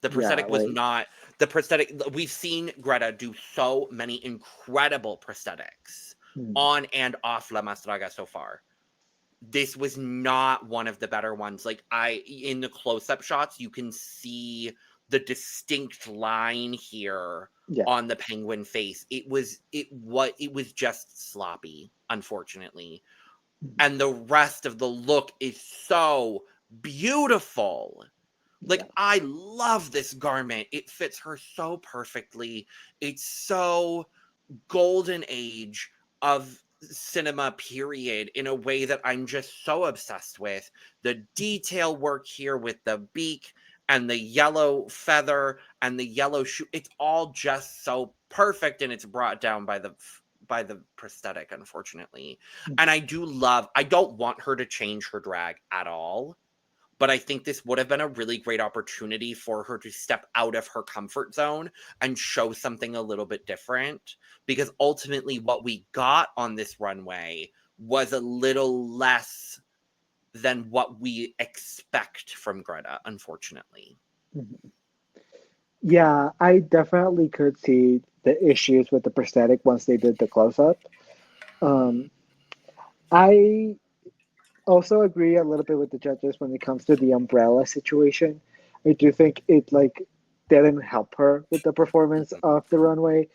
The Yeah, prosthetic was like not the prosthetic. We've seen Greta do so many incredible prosthetics mhm. on and off La Más Draga so far. This was not one of the better ones. Like in the close-up shots, you can see the distinct line here Yeah. on the penguin face. It was just sloppy, unfortunately. Mhm. And the rest of the look is so beautiful. Like, Yeah. I love this garment. It fits her so perfectly. It's so golden age of cinema, period, in a way that I'm just so obsessed with. The detail work here with the beak and the yellow feather and the yellow shoe, it's all just so perfect, and it's brought down by the prosthetic, unfortunately. Mhm. And I don't want her to change her drag at all, but I think this would have been a really great opportunity for her to step out of her comfort zone and show something a little bit different. Because ultimately, what we got on this runway was a little less than what we expect from Greta, unfortunately. Mhm. Yeah, I definitely could see the issues with the prosthetic once they did the close up. Um, I also agree a little bit with the judges when it comes to the umbrella situation. I do think it like didn't help her with the performance Mhm. of the runway.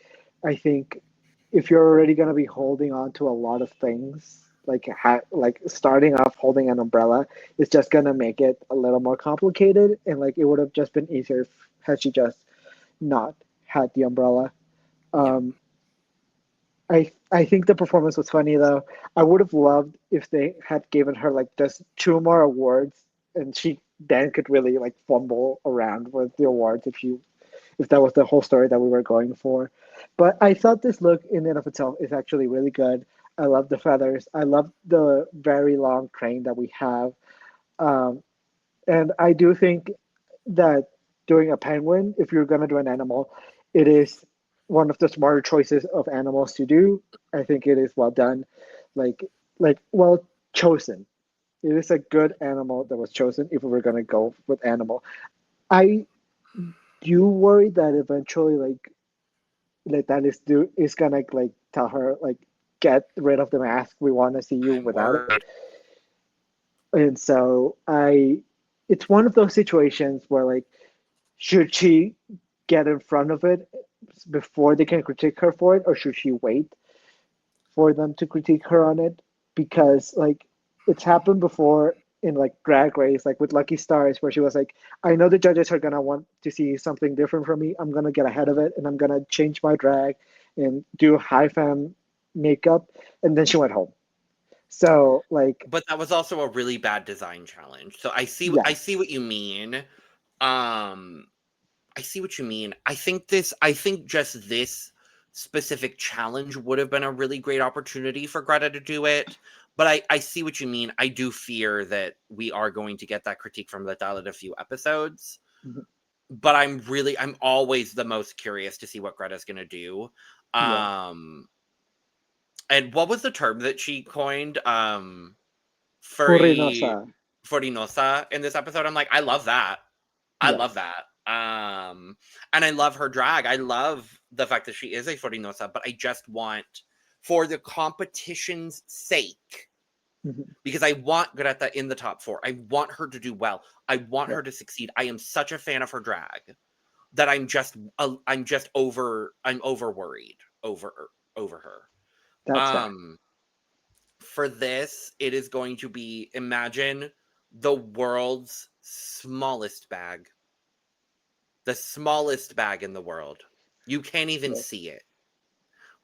I think if you're already going to be holding on to a lot of things, like starting off holding an umbrella is just going to make it a little more complicated, and like it would have just been easier had she just not had the umbrella. Yeah. Um, I think the performance was funny though. I would have loved if they had given her like just two more awards, and she then could really like fumble around with the awards if that was the whole story that we were going for. But I thought this look in and of itself is actually really good. I love the feathers. I love the very long train that we have. Um, and I do think that doing a penguin, if you're going to do an animal, it is one of the smarter choices of animals to do. I think it is well done, like well chosen. It is a good animal that was chosen if we were going to go with animal. I do worry that eventually like that is gonna like tell her like get rid of the mask. We want to see you I'm without it. worried. And so it's one of those situations where like should she get in front of it before they can critique her for it, or should she wait for them to critique her on it? Because like it's happened before in like Drag Race, like with Lucky Stars, where she was like, I know the judges are gonna want to see something different from me. I'm gonna get ahead of it and I'm gonna change my drag and do high femme makeup, and then she went home. So like But that was also a really bad design challenge. So I yes. see what you mean. Um I see what you mean. I think just this specific challenge would have been a really great opportunity for Greta to do it. But I see what you mean. I do fear that we are going to get that critique from the in a few episodes. Mhm. But I'm always the most curious to see what Greta's gonna do. Yeah. Um and what was the term that she coined? Furinosa. Furry Furinosa in this episode. I'm like, I love that. I love Yes. that. And I love her drag. I love the fact that she is a Furinosa, but I just want, for the competition's sake, Mhm. because I want Greta in the top four. I want her to do well. I want Yeah. her to succeed. I am such a fan of her drag. that I'm over worried over her. That's fair. For this, it is going to be, imagine the world's smallest bag. The smallest bag in the world. You can't even see it.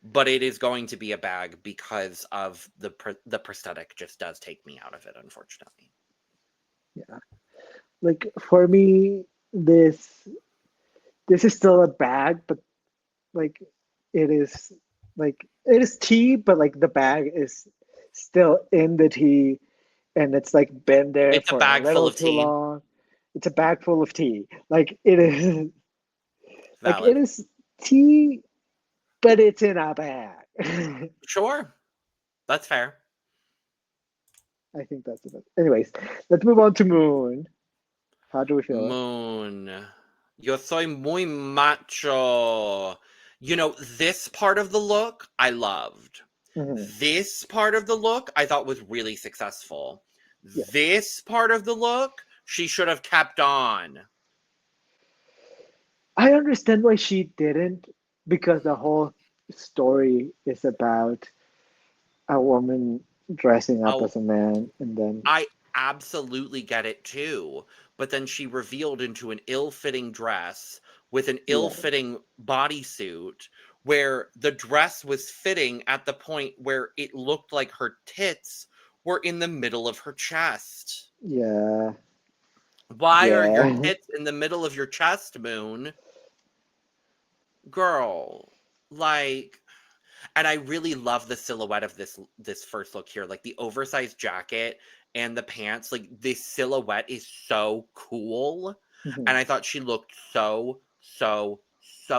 But it is going to be a bag because of the prosthetic just does take me out of it, unfortunately. Yeah. Like, for me, this is still a bag, but like it is tea, but like the bag is still in the tea, and it's like been there It's a for a bag full little of too tea. long. It's a bag full of tea. Like it is like it Valid. is tea, but it's in a bag. Sure. That's fair. I think that's it. Anyways, let's move on to Moon. How do we feel? Moon. Yo soy muy macho. You know, this part of the look, I loved. Mhm. This part of the look, I thought was really successful. Yes. This part of the look, she should have kept on. I understand why she didn't, because the whole story is about a woman dressing up Oh, as a man, and then I absolutely get it too. But then she revealed into an ill-fitting dress with an yeah, ill-fitting bodysuit where the dress was fitting at the point where it looked like her tits were in the middle of her chest. yeah, Why are your yeah. tits in the middle of your chest, Moon? Girl, like, and I really love the silhouette of this first look here, like the oversized jacket and the pants. Like this silhouette is so cool, and Mhm. I thought she looked so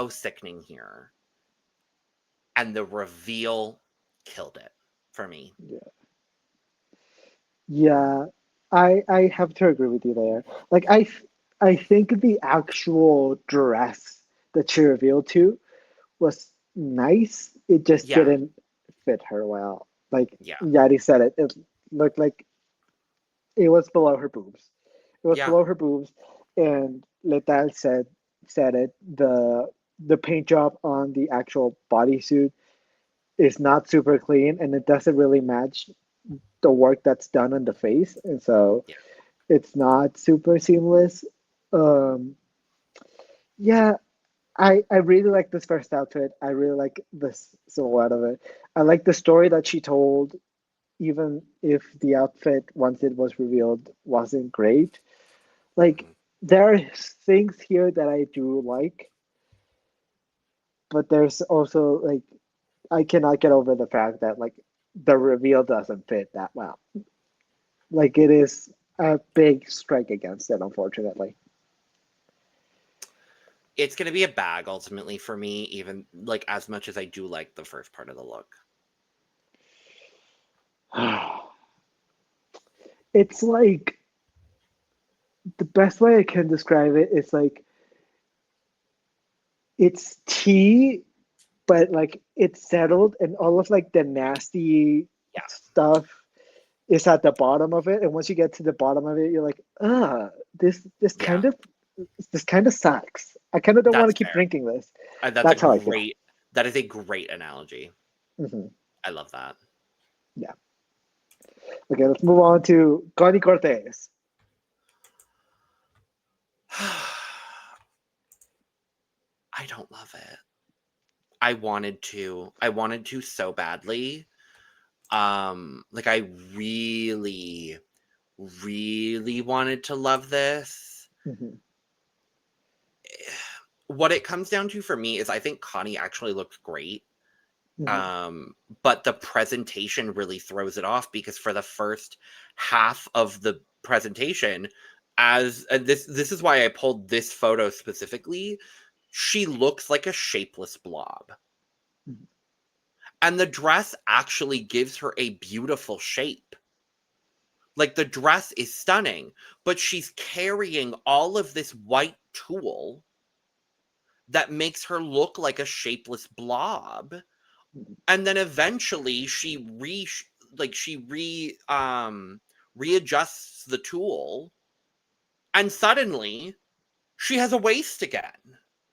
sickening here. And the reveal killed it for me. Yeah, yeah. I have to agree with you there. Like I think the actual dress that she revealed to was nice. It just Yeah, didn't fit her well. Like yeah, Yadi said, it looked like it was below her boobs. It was yeah, below her boobs, and Letal said it. The paint job on the actual bodysuit is not super clean, and it doesn't really match the work that's done on the face, and so yeah. it's not super seamless. Um, yeah, I really like this first outfit. I really like this silhouette of it. I like the story that she told, even if the outfit, once it was revealed, wasn't great. Like, Mhm. there are things here that I do like, but there's also like I cannot get over the fact that like the reveal doesn't fit that well. Like it is a big strike against it, unfortunately. It's gonna be a bag ultimately for me, even like as much as I do like the first part of the look. It's like the best way I can describe it is like it's tea, but like it's settled, and all of like the nasty Yeah, stuff is at the bottom of it. And once you get to the bottom of it, you're like, this yeah, this kind of sucks. I kind of don't want that's to keep fair. drinking this. That's a That's how I feel. great. That is a great analogy. Hmm. I love that. Yeah. Okay, let's move on to Konny Kortez. I don't love it. I wanted to. I wanted to so badly. Like I really wanted to love this. Hmm. What it comes down to for me is I think Connie actually looks great. Hmm. Um, but the presentation really throws it off because for the first half of the presentation, as this is why I pulled this photo specifically, she looks like a shapeless blob. And the dress actually gives her a beautiful shape. Like the dress is stunning, but she's carrying all of this white tulle that makes her look like a shapeless blob. And then eventually she readjusts the tulle, and suddenly she has a waist again.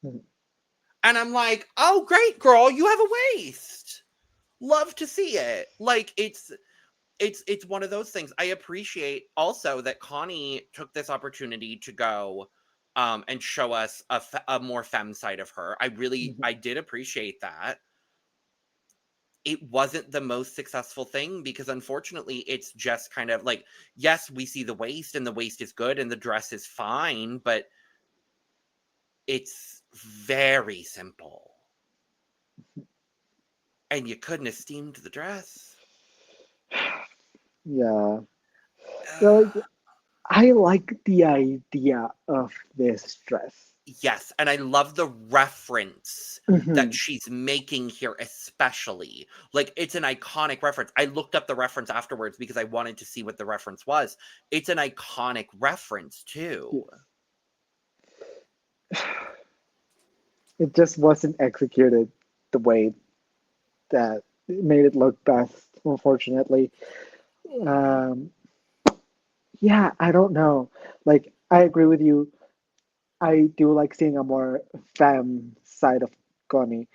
Mhm. And I'm like, oh, great, girl, you have a waist. Love to see it. Like, it's one of those things. I appreciate also that Konny took this opportunity to go and show us a more femme side of her. I did appreciate that. It wasn't the most successful thing because unfortunately it's just kind of like, yes, we see the waist and the waist is good and the dress is fine, but it's very simple. And you couldn't have steamed the dress. Yeah. So I like the idea of this dress. Yes, and I love the reference that Mhm. she's making here, especially. Like, it's an iconic reference. I looked up the reference afterwards because I wanted to see what the reference was. It's an iconic reference, too. It just wasn't executed the way that it made it look best, unfortunately. Um, yeah, I don't know. Like, I agree with you. I do like seeing a more femme side of Konny.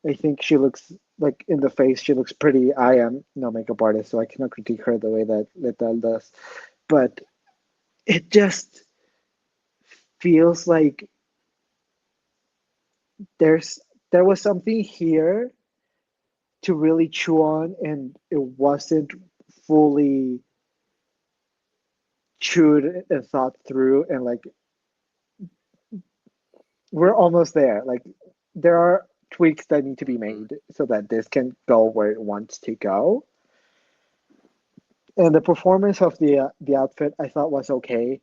I think she looks like in the face, she looks pretty. I am no makeup artist, so I cannot critique her the way that Lital does. But it just feels like there's there was something here to really chew on, and it wasn't fully chewed and thought through. And like we're almost there. Like there are tweaks that need to be Mhm. made so that this can go where it wants to go. And the performance of the outfit I thought was okay.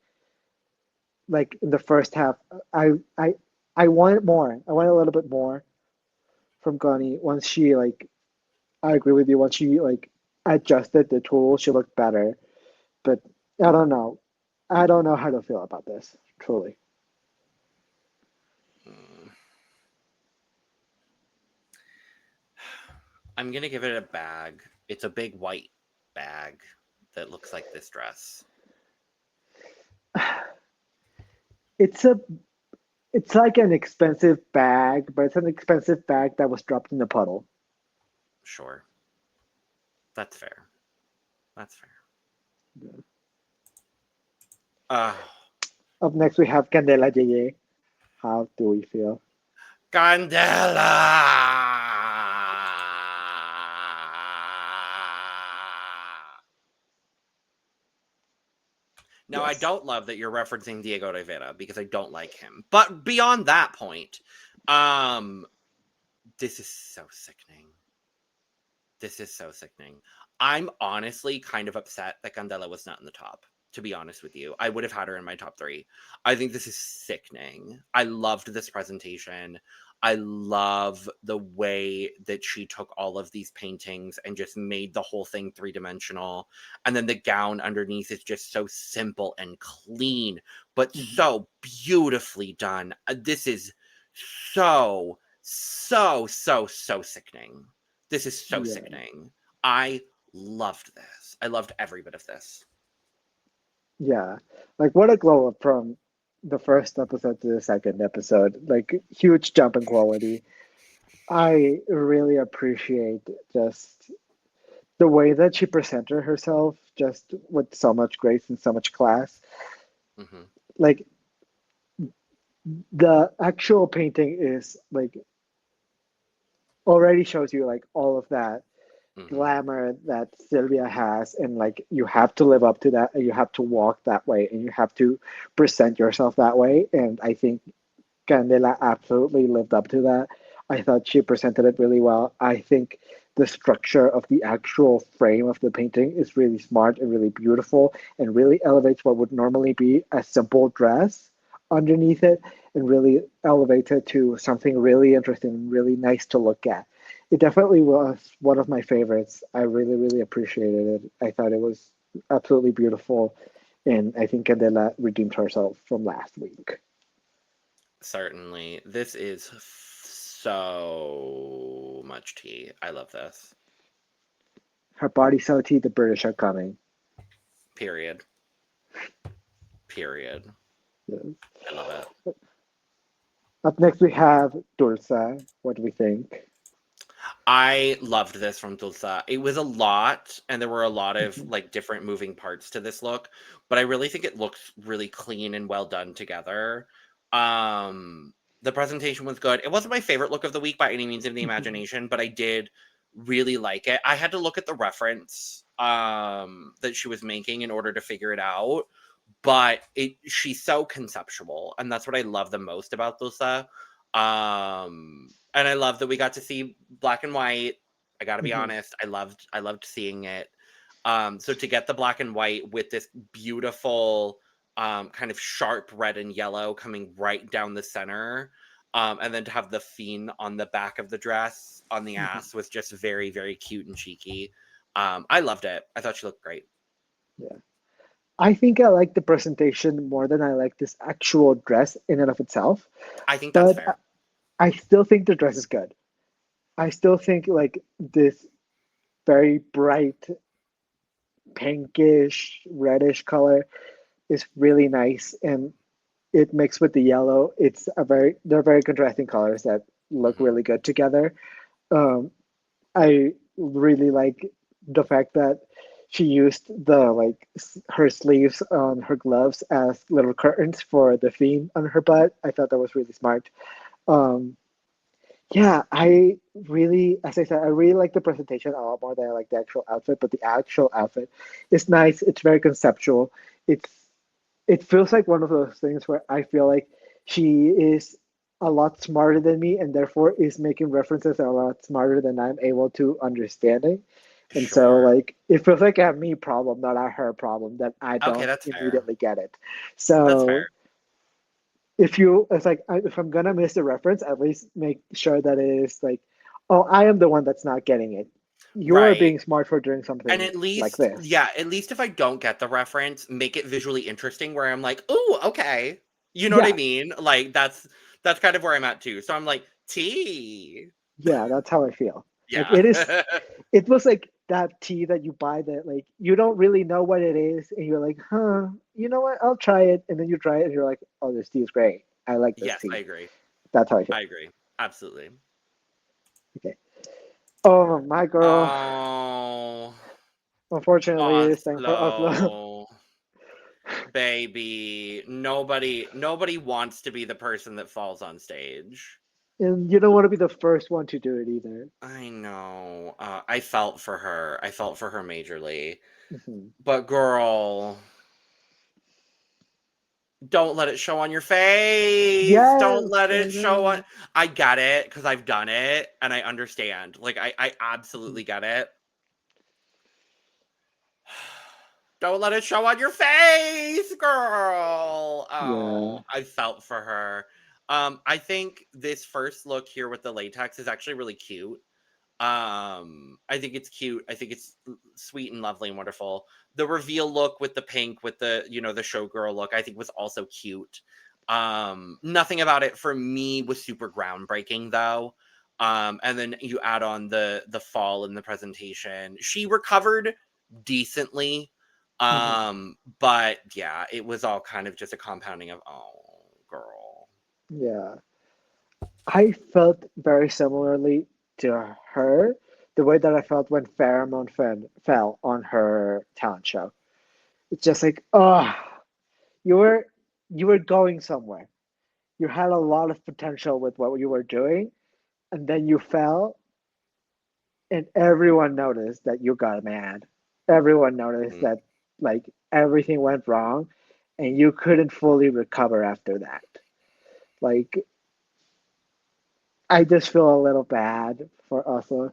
Like in the first half, I I I wanted more. I wanted a little bit more from Connie. Once she like, I agree with you. Once she like adjusted the tools, she looked better. But I don't know. I don't know how to feel about this. Truly. Mm. I'm gonna give it a bag. It's a big white bag that looks like this dress. It's a it's like an expensive bag, but it's an expensive bag that was dropped in a puddle. Sure. That's fair. That's fair. Oh, Up next, we have Candela Yeye. How do we feel? Candela! Now, I Yes. don't love that you're referencing Diego Rivera because I don't like him. But beyond that point, um, this is so sickening. This is so sickening. I'm honestly kind of upset that Candela was not in the top, to be honest with you. I would have had her in my top 3. I think this is sickening. I loved this presentation. I love the way that she took all of these paintings and just made the whole thing three-dimensional. And then the gown underneath is just so simple and clean, but Mhm. so beautifully done. This is so, so sickening. This is so Yeah. sickening. I loved this. I loved every bit of this. Yeah. Like what a glow up from the first episode to the second episode. Like huge jump in quality. I really appreciate just the way that she presented herself, just with so much grace and so much class. Mm-hmm. Like the actual painting is like already shows you like all of that Mm-hmm. glamour that Sylvia has, and like you have to live up to that, and you have to walk that way, and you have to present yourself that way. And I think Candela absolutely lived up to that. I thought she presented it really well. I think the structure of the actual frame of the painting is really smart and really beautiful and really elevates what would normally be a simple dress underneath it and really elevates it to something really interesting and really nice to look at. It definitely was one of my favorites. I really, really appreciated it. I thought it was absolutely beautiful. And I think Candela redeemed herself from last week. Certainly. This is so much tea. I love this. Her body so tea, the British are coming. Period. Period. Yeah. I love it. Up next we have Tulsa. What do we think? I loved this from Tulsa. It was a lot, and there were a lot of Mhm. like different moving parts to this look, but I really think it looks really clean and well done together. The presentation was good. It wasn't my favorite look of the week by any means of the Mhm. imagination, but I did really like it. I had to look at the reference that she was making in order to figure it out, but she's so conceptual, and that's what I love the most about Tulsa. And I love that we got to see black and white. I got to be Mhm. honest, I loved seeing it. So to get the black and white with this beautiful kind of sharp red and yellow coming right down the center, and then to have the fiend on the back of the dress on the Mhm. ass was just very, very cute and cheeky. I loved it. I thought she looked great. Yeah. I think I like the presentation more than I like this actual dress in and of itself. I think that's But fair. I still think the dress is good. I still think like this very bright pinkish reddish color is really nice, and it mixed with the yellow. They're very contrasting colors that look Mhm. really good together. Um, I really like the fact that she used the her sleeves on her gloves as little curtains for the theme on her butt. I thought that was really smart. Um, yeah, I really, as I said, I really like the presentation a lot more than I like the actual outfit. But the actual outfit is nice. It's very conceptual. It's it feels like one of those things where I feel like she is a lot smarter than me and therefore is making references that are a lot smarter than I'm able to understanding. And so Sure. like it feels like a me problem, not a her problem, that I Okay, don't that's fair. immediately get it. That's fair. So it's like if I'm gonna miss the reference, at least make sure that it is like, oh, I am the one that's not getting it. You're Right. being smart for doing And something at like least, this. yeah, at least if I don't get the reference, make it visually interesting where I'm like, "Ooh, okay." You know what I Yeah, mean? Like that's kind of where I'm at too. So I'm like, "Tea." yeah, that's how I feel. Like Yeah. it is, it was like that tea that you buy that like you don't really know what it is, and you're like, huh, you know what? I'll try it, and then you try it, and you're like, oh, this tea is great. I like this Yes, I tea. agree. That's how I feel. I agree. Absolutely. Okay. Oh, my girl. Oh, Unfortunately, it is time for Oslo. Oslo. Baby. Nobody wants to be the person that falls on stage. And you don't want to be the first one to do it either. I know. I felt for her. I felt for her majorly. Mhm. But girl, don't let it show on your face. Don't Yes, let I it show on. know. I get it because I've done it and I understand. Like I Mhm. absolutely get it. Don't let it show on your face, girl. Yeah. Oh, I felt for her. I think this first look here with the latex is actually really cute. I think it's cute. I think it's sweet and lovely and wonderful. The reveal look with the pink, with the the showgirl look, I think was also cute. Nothing about it for me was super groundbreaking though. And then you add on the fall in the presentation. She recovered decently. Mhm. But yeah, it was all kind of just a compounding of girl. Yeah. I felt very similarly to her, the way that I felt when fell on her talent show. It's just like, oh, you were you were going somewhere. You had a lot of potential with what you were doing, and then you fell, and everyone noticed that you got mad. Everyone noticed Mhm. that like everything went wrong, and you couldn't fully recover after that. Like I just feel a little bad for Ursula.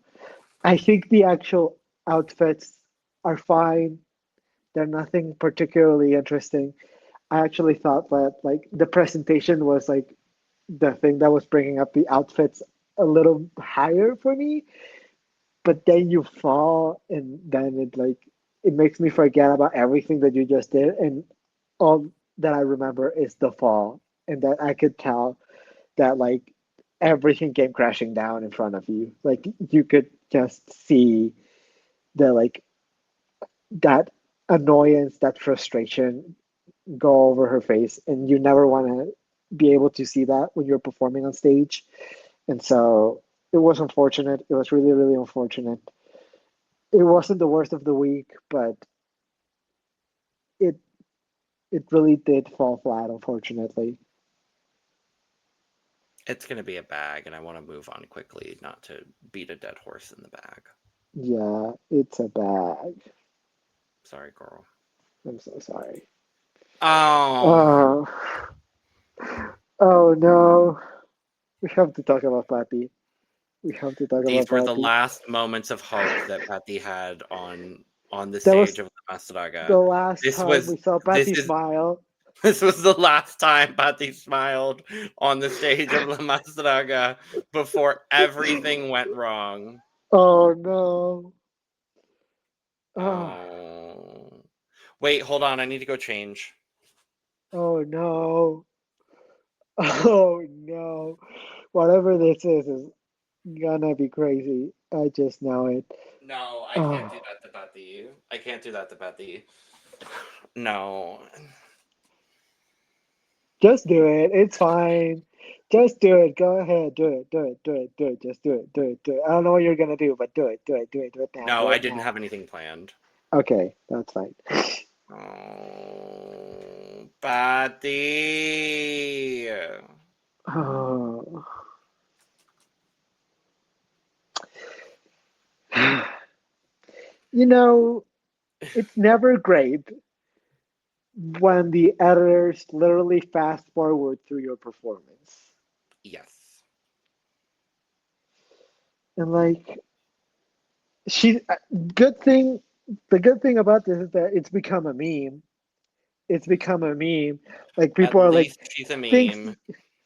I think the actual outfits are fine. They're nothing particularly interesting. I actually thought that like the presentation was like the thing that was bringing up the outfits a little higher for me. But then you fall, and then it makes me forget about everything that you just did, and all that I remember is the fall, and that I could tell that like everything came crashing down in front of you. Like you could just see the like that annoyance, that frustration go over her face, and you never want to. be able to see that when you're performing on stage. And so it was unfortunate. It was really, really unfortunate. It wasn't the worst of the week, but it it really did fall flat, unfortunately. It's gonna be a bag, and I want to move on quickly, not to beat a dead horse in the bag. Yeah, it's a bag. Sorry, girl. I'm so sorry. Oh, Oh, oh no. We have to talk about Paty. We have to talk these about were the Paty. last moments of hope that Paty had on the That stage was of the Más the Draga. last This time was we saw this Paty is smile. this was the last time Paty smiled on the stage of La Más Draga before everything went wrong. Oh no. Oh, Oh. Wait, hold on. I need to go change. oh no. Oh no. Whatever this is gonna be crazy. I just know it. No, I can't Oh, do that to Paty. I can't do that to Paty. No. just do it. It's fine. Just do it. Go ahead. Do it. Do it. Do it. Do it. Just do it. Do it. Do it. I don't know what you're gonna do, but do it. Do it. Do it. Do it now. No, Do I it didn't now. have anything planned. Okay, that's fine. Oh, Paty. Oh. You know, it's never great when the editors literally fast forward through your performance. Yes. And like she good thing the good thing about this is that it's become a meme. It's become a meme. Like At people are like least she's a things meme.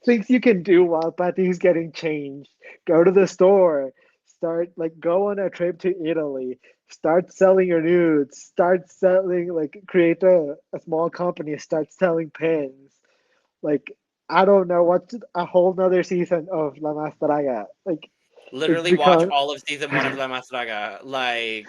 things you can do while Patty's getting changed. Go to the store. Start like go on a trip to Italy. Start selling your nudes. Start selling like create a small company. Start selling pins. Like I don't know what's a whole nother season of La Más Draga. Like it's Literally watch become all of season 1 of La Más Draga. Like,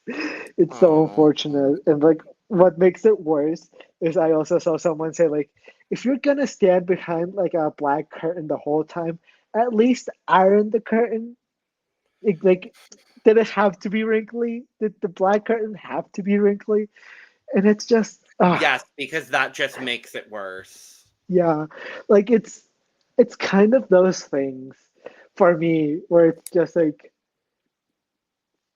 it's so oh. unfortunate. And like what makes it worse is I also saw someone say like if you're gonna stand behind like a black curtain the whole time, at least iron the curtain. Like did it have to be wrinkly? Did the black curtain have to be wrinkly? And it's just Yes, because that just makes it worse. yeah. Like it's kind of those things for me where it's just like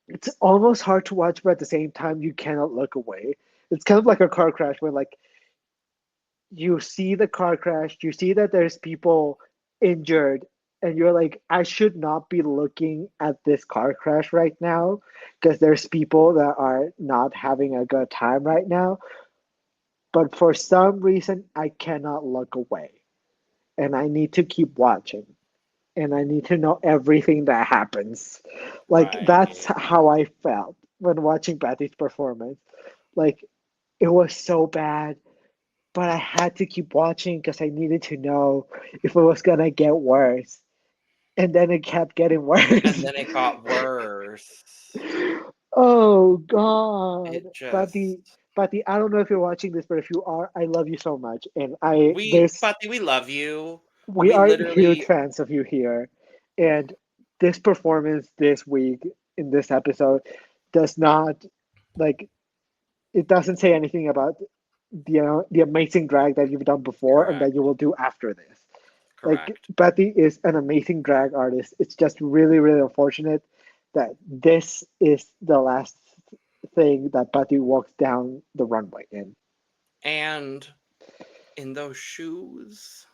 it's almost hard to watch, but at the same time you cannot look away. It's kind of like a car crash where like you see the car crash, you see that there's people injured, and you're like, I should not be looking at this car crash right now because there's people that are not having a good time right now. But for some reason, I cannot look away, and I need to keep watching, and I need to know everything that happens. Like that's Right. how I felt when watching Patty's performance. Like it was so bad, but I had to keep watching because I needed to know if it was gonna get worse. And then it kept getting And worse. then it got worse. Oh God. It Patty, just Patty, I don't know if you're watching this, but if you are, I love you so much. And I this Paty, we love you. we We are huge literally fans of you here. And this performance this week in this episode does not like it doesn't say anything about the amazing drag that you've done before and that correct. you will do after this. Like Correct. Betty is an amazing drag artist. It's just really, really unfortunate that this is the last thing that Betty walks down the runway in. And in those shoes,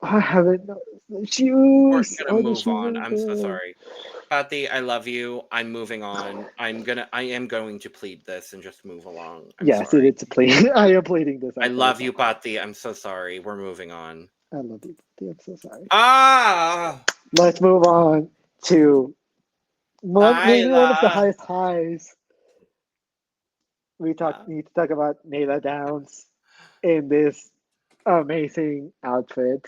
I haven't noticed the we're shoes. gonna Oh, the move shoes on. are I'm so good. sorry. Paty, I love you. I'm moving on. I am going to plead this and just move along. I'm Yes, it sorry. is a plea. I am pleading this I actually love so you, hard. Paty. I'm so sorry. We're moving on. I love you, Betty. I'm so sorry. Ah, Let's move on to maybe one of the Nyla. highest highs. Need to talk about Nayla Downs in this amazing outfit.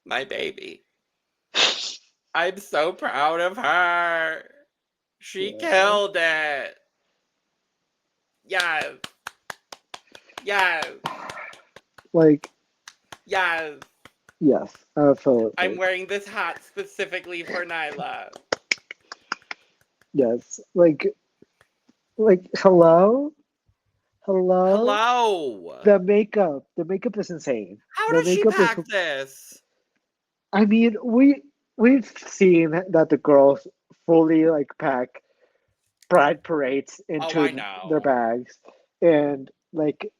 My baby. I'm so proud of her. She Yeah. killed it. Yes. Yes. Like, Yes. yes, absolutely. I'm wearing this hat specifically for Nayla. Yes, like, hello, hello. Hello. The makeup is insane. How The does she makeup is. pack this? I mean, we've seen that the girls fully like pack pride parades Oh, I into their know. bags, and like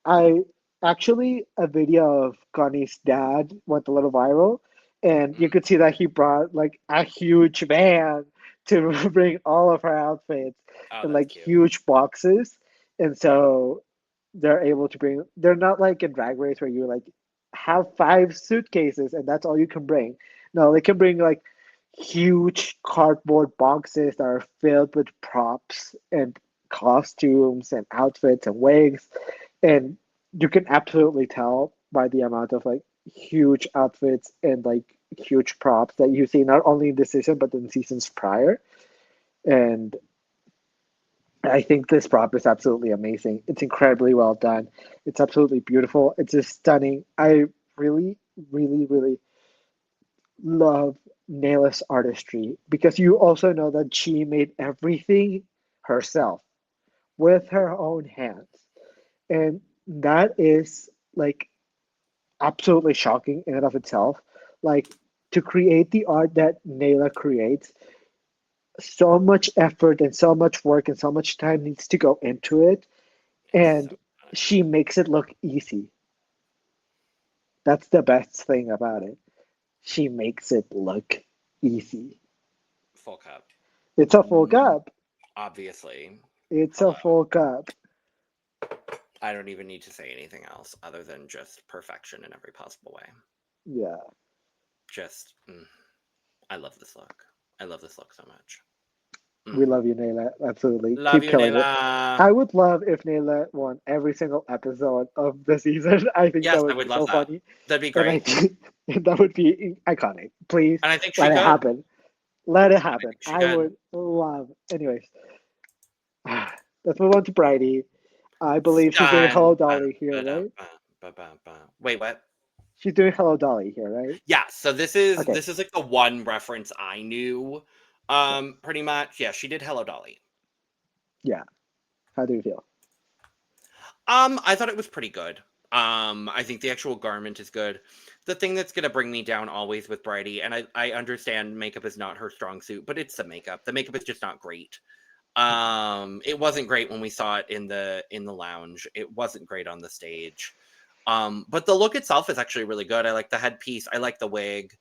I actually a video of Connie's dad went a little viral, and you could see that he brought like a huge van to bring all of her outfits Oh, in that's like cute. huge boxes, and so they're able to bring. They're not like in Drag Race where you like have 5 suitcases and that's all you can bring. No, they can bring like huge cardboard boxes that are filled with props and costumes and outfits and wigs, and you can absolutely tell by the amount of like huge outfits and like huge props that you see not only in this season but in seasons prior. And I think this prop is absolutely amazing. It's incredibly well done. It's absolutely beautiful. It's just stunning. I really, really, really love Nayla's artistry because you also know that she made everything herself with her own hands. And that is like absolutely shocking in and of itself. Like to create the art that Nayla creates, so much effort and so much work and so much time needs to go into it. It's And so good. she makes it look easy. That's the best thing about it. She makes it look easy. Full cup. It's a full cup. Obviously. It's a Hello. full cup. I don't even need to say anything else other than just perfection in every possible way. Yeah. Just, I love this look. I love this look so much. We love you, Nayla. Absolutely. Love Keep you, killing it. Nayla. I would love if Nayla won every single episode of the season. I think Yes, that I would would be love so that. funny. That'd be And I great. think that would be iconic. Please And I think she let it could. happen. Let it And I happen. think she I could. would love. Anyways, let's move on to Brighty. I believe she's doing Stun. Hello Dolly here, right? Wait, what? She's doing Hello Dolly here, right? Yeah, so Okay. this is like the one reference I knew. Yeah. Pretty much. Yeah, she did Hello Dolly. Yeah. How do you feel? I thought it was pretty good. I think the actual garment is good. The thing that's gonna bring me down always with Brighty, and I understand makeup is not her strong suit, but it's the makeup. The makeup is just not great. It wasn't great when we saw it in the lounge. It wasn't great on the stage. But the look itself is actually really good. I like the headpiece. I like the wig.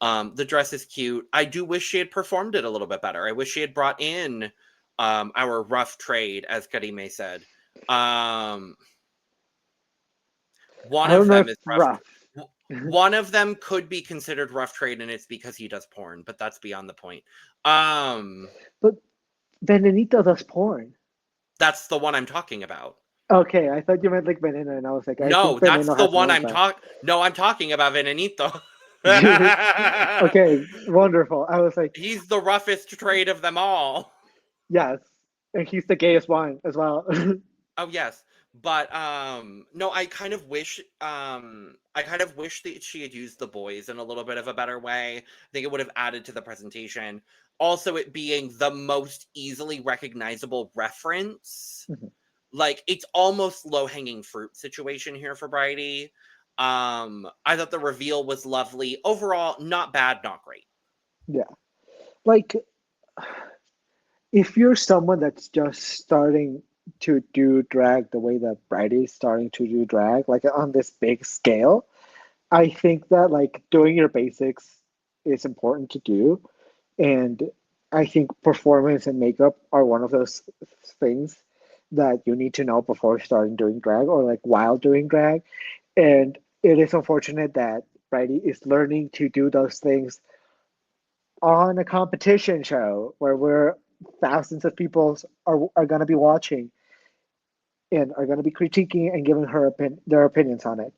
The dress is cute. I do wish she had performed it a little bit better. I wish she had brought in our rough trade, as Karime said. Um, one I don't of know them if is rough. rough. One of them could be considered rough trade, and it's because he does porn, but that's beyond the point. But Benedito does porn. That's the one I'm talking about. Okay, I thought you meant like Veneno, and I was like, I No, think that's Veneno the has an one I'm OnlyFans. talking. No, I'm talking about Venenito. Okay, wonderful. I was like, He's the roughest trade of them all. yes, and he's the gayest one as well. Oh yes, but no, I kind of wish that she had used the boys in a little bit of a better way. I think it would have added to the presentation. Also, it being the most easily recognizable reference, like it's almost low hanging fruit situation here for Brighty. I thought the reveal was lovely. Overall, not bad, not great. Yeah, like if you're someone that's just starting to do drag the way that Bridie's starting to do drag, like on this big scale, I think that like doing your basics is important to do. And I think performance and makeup are one of those things that you need to know before starting doing drag or like while doing drag. And it is unfortunate that Bridie is learning to do those things on a competition show where we're thousands of people are going to be watching and are going to be critiquing and giving their opinions on it.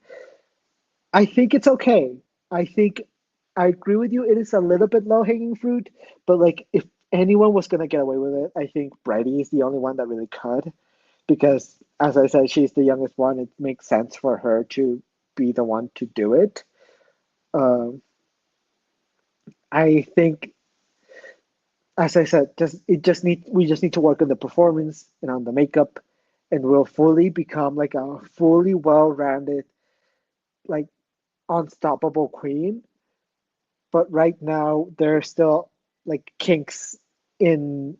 I think it's okay. I think I agree with you. It is a little bit low hanging fruit, but like if anyone was going to get away with it, I think Brady is the only one that really could because, as I said, she's the youngest one. It makes sense for her to be the one to do it. Um, I think, as I said, we just need to work on the performance and on the makeup, and we'll fully become like a fully well-rounded, like unstoppable queen. But right now, there are still like kinks in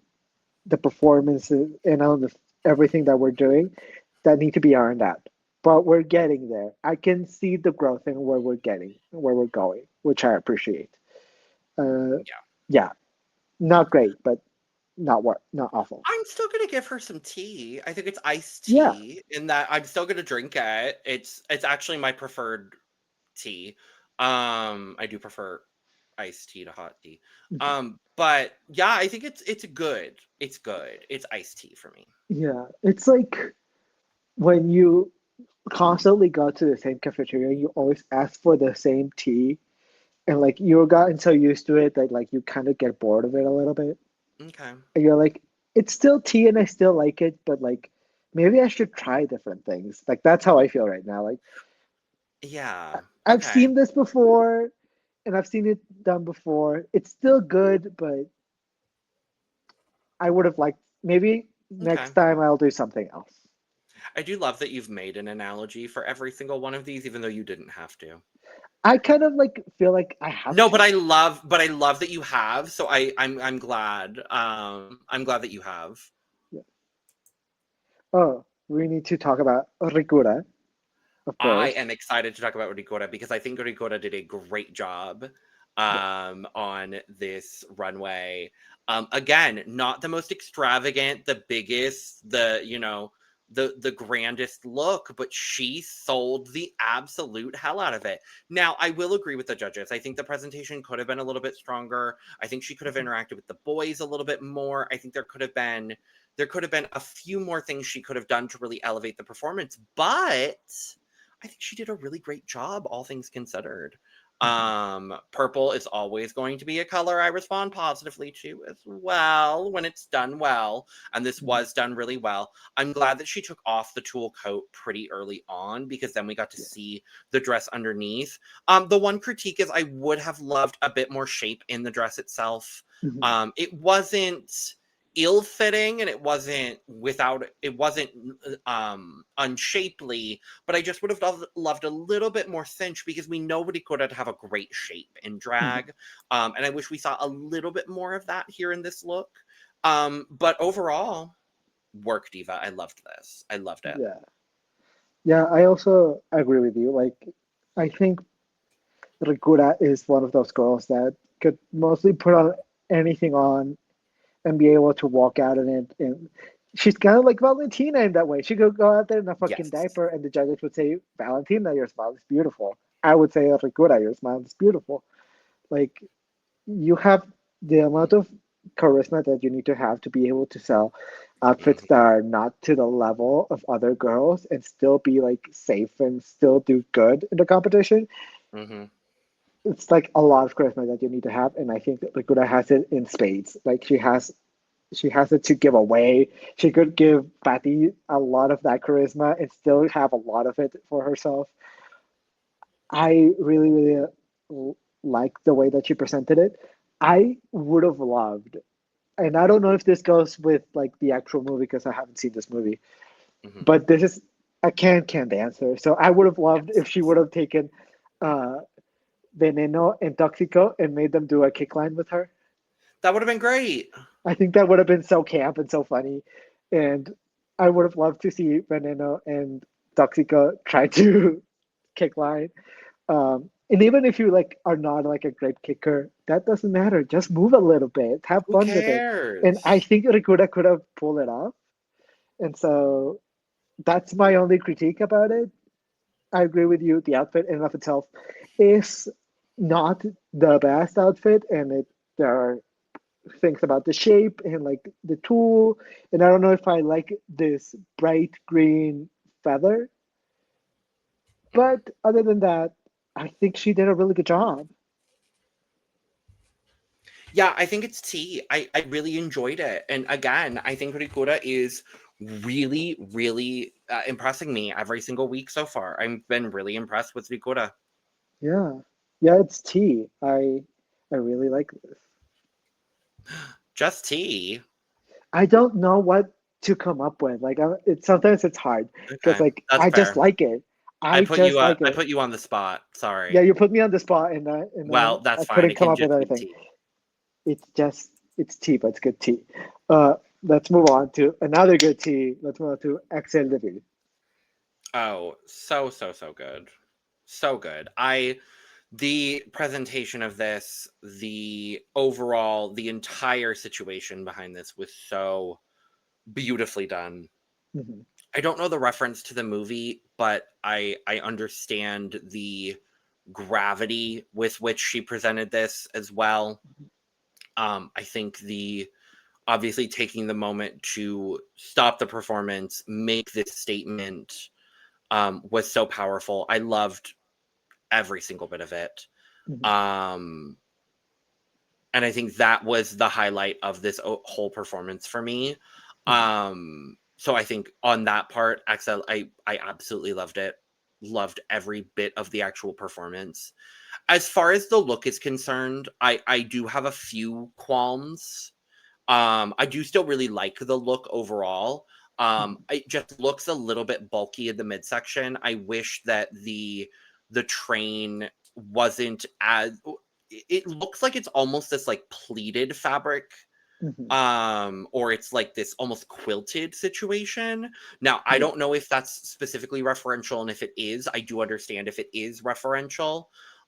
the performances and on everything that we're doing that need to be ironed out. But we're getting there. I can see the growth in where we're getting, where we're going, which I appreciate. Uh, Yeah. yeah, not great, but not awful. I'm still gonna give her some tea. I think it's iced Yeah. tea in that I'm still gonna drink it. It's actually my preferred tea. I do prefer iced tea to hot tea. But yeah, I think it's good. It's good. It's iced tea for me. Yeah, it's like when you constantly go to the same cafeteria, you always ask for the same tea, and like you've gotten so used to it that like you kind of get bored of it a little bit. Okay. And you're like, it's still tea and I still like it, but like maybe I should try different things. Like that's how I feel right now. Like Yeah. I've Okay. seen this before and I've seen it done before. It's still good, but I would have liked maybe Okay. next time I'll do something else. I do love that you've made an analogy for every single one of these, even though you didn't have to. I kind of like feel like I have No, to. but I love that you have. So I'm glad. I'm glad that you have. Yeah. Oh, we need to talk about Ricura, of I course. am excited to talk about Ricura because I think Ricura did a great job Yeah. on this runway. Again, not the most extravagant, the biggest, the grandest look, but she sold the absolute hell out of it. Now, I will agree with the judges. I think the presentation could have been a little bit stronger. I think she could have interacted with the boys a little bit more. I think there could have been a few more things she could have done to really elevate the performance, but I think she did a really great job, all things considered. Purple is always going to be a color I respond positively to as well when it's done well, and this was done really well. I'm glad that she took off the tulle coat pretty early on because then we got to see the dress underneath. The one critique is I would have loved a bit more shape in the dress itself. Mhm. It wasn't ill-fitting and it wasn't unshapely, but I just would have loved a little bit more cinch because we know Ricura to have a great shape in Mhm. drag, and I wish we saw a little bit more of that here in this look. But overall, work diva. I loved this. I loved it. Yeah. Yeah, I also agree with you. Like, I think Ricura is one of those girls that could mostly put on anything on and be able to walk out in it. And she's kind of like Valentina in that way. She could go out there in a fucking Yes. diaper, and the judges would say, "Valentina, your smile is beautiful." I would say, "Ricura, your smile is beautiful." Like, you have the amount of charisma that you need to have to be able to sell outfits that Hmm. are not to the level of other girls and still be like safe and still do good in the competition. Hmm. It's like a lot of charisma that you need to have, and I think that Laguna has it in spades. Like she has it to give away. She could give Paty a lot of that charisma and still have a lot of it for herself. I really, really like the way that she presented it. I would have loved, and I don't know if this goes with like the actual movie because I haven't seen this movie, Hmm. but this is a can dancer. So I would have loved if she Yes. would have taken uh, Veneno and Toxico and made them do a kick line with her. That would have been great. I think that would have been so camp and so funny. And I would have loved to see Veneno and Toxico try to kick line. And even if you like are not like a great kicker, that doesn't matter. Just move a little bit, have Who fun with it. And I cares? think Rikuda could have pulled it off. And so that's my only critique about it. I agree with you. The outfit in and of itself is not the best outfit, and there are things about the shape and like the tool. And I don't know if I like this bright green feather, Mhm. but other than that, I think she did a really good job. Yeah, I think it's tea. I really enjoyed it. And again, I think Ricura is really, really impressing me every single week so far. I've been really impressed with Ricura. Yeah. Yeah, it's tea. I really like this. Just tea. I don't know what to come up with. Like, sometimes it's hard because, Okay, like, that's I just fair. like it. I just like I it. put you on the spot. Yeah, Sorry. you put me on the spot, and Well, I that's fine. couldn't It come can up with just be anything. tea. It's tea, but it's good tea. Let's move on to another good tea. Let's move on to Axelle de Vil. Oh, so good. So good. The presentation of this, the overall, the entire situation behind this was so beautifully done. Mm-hmm. I don't know the reference to the movie, but I understand the gravity with which she presented this as well. I think the obviously taking the moment to stop the performance, make this statement, was so powerful. I loved every single bit of it. Mm-hmm. And I think that was the highlight of this whole performance for me. So I think on that part, Axelle, I absolutely loved it. Loved every bit of the actual performance. As far as the look is concerned, I do have a few qualms. I do still really like the look overall. It just looks a little bit bulky in the midsection. I wish that the train wasn't as, it looks like it's almost this like pleated fabric, Mm-hmm. or it's like this almost quilted situation. Now I Yeah. don't know if that's specifically referential, and if it is, I do understand if it is referential.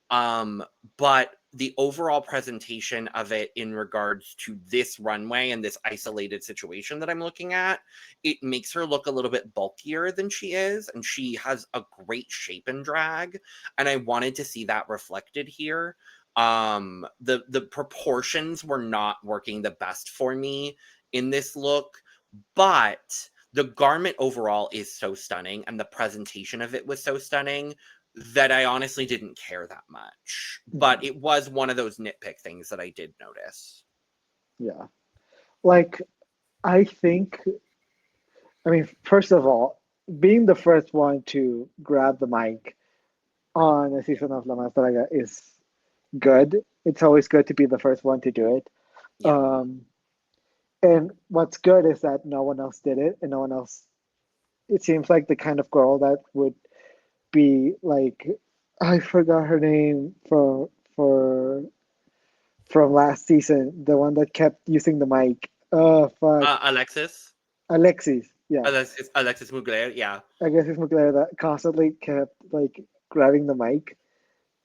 But the overall presentation of it in regards to this runway and this isolated situation that I'm looking at, it makes her look a little bit bulkier than she is, and she has a great shape and drag, and I wanted to see that reflected here. The proportions were not working the best for me in this look, but the garment overall is so stunning, and the presentation of it was so stunning that I honestly didn't care that much. But Mm-hmm. it was one of those nitpick things that I did notice. Yeah. Like, I think, I mean, first of all, being the first one to grab the mic on a season of La Más Draga is good. It's always good to be the first one to do it. Yeah. Um, and what's good is that no one else did it, and no one else. It seems like the kind of girl that would be like, I forgot her name for from last season, the one that kept using the mic. Oh fuck, Alexis? Alexis. Yeah, Alexis Mugler, yeah. I guess it's McLaren that constantly kept like grabbing the mic.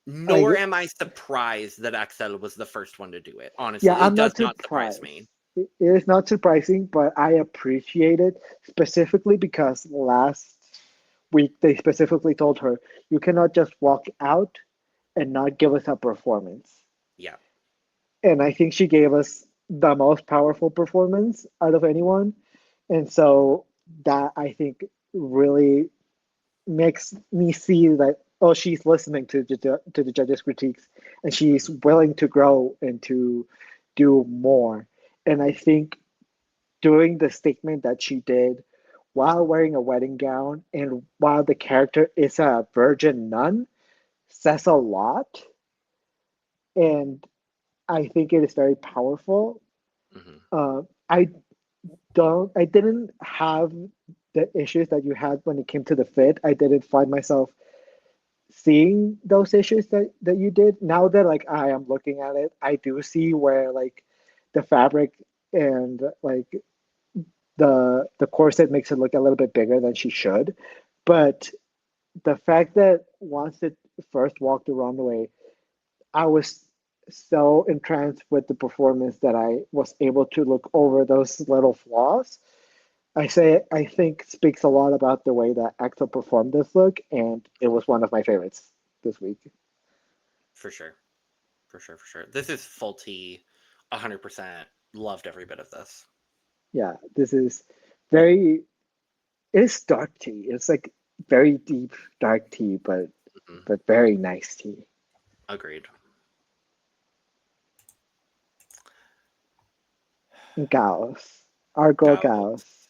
I Nor am I surprised that Axelle was the first one to do it. Yeah, Honestly, it I'm does not not surprise surprised. me. It is not surprising, but I appreciate it specifically because last week they specifically told her you cannot just walk out and not give us a performance. Yeah. And I think she gave us the most powerful performance out of anyone. And so that I think really makes me see that, oh, she's listening to the judges' critiques and she's Mhm. willing to grow and to do more. And I think doing the statement that she did while wearing a wedding gown and while the character is a virgin nun says a lot. And I think it is very powerful. Mhm. I I didn't have the issues that you had when it came to the fit. I didn't find myself seeing those issues that you did. Now that like I am looking at it, I do see where like the fabric and like the corset makes it look a little bit bigger than she should. But the fact that once it first walked the runway, I was so entranced with the performance that I was able to look over those little flaws. I think speaks a lot about the way that Axel performed this look, and it was one of my favorites this week. For sure. For sure, for sure. This is full tea. 100%. Loved every bit of this. Yeah, this is very. It's dark tea. It's like very deep dark tea, Mhm. but very nice tea. Agreed. Caos, our girl Caos. Caos.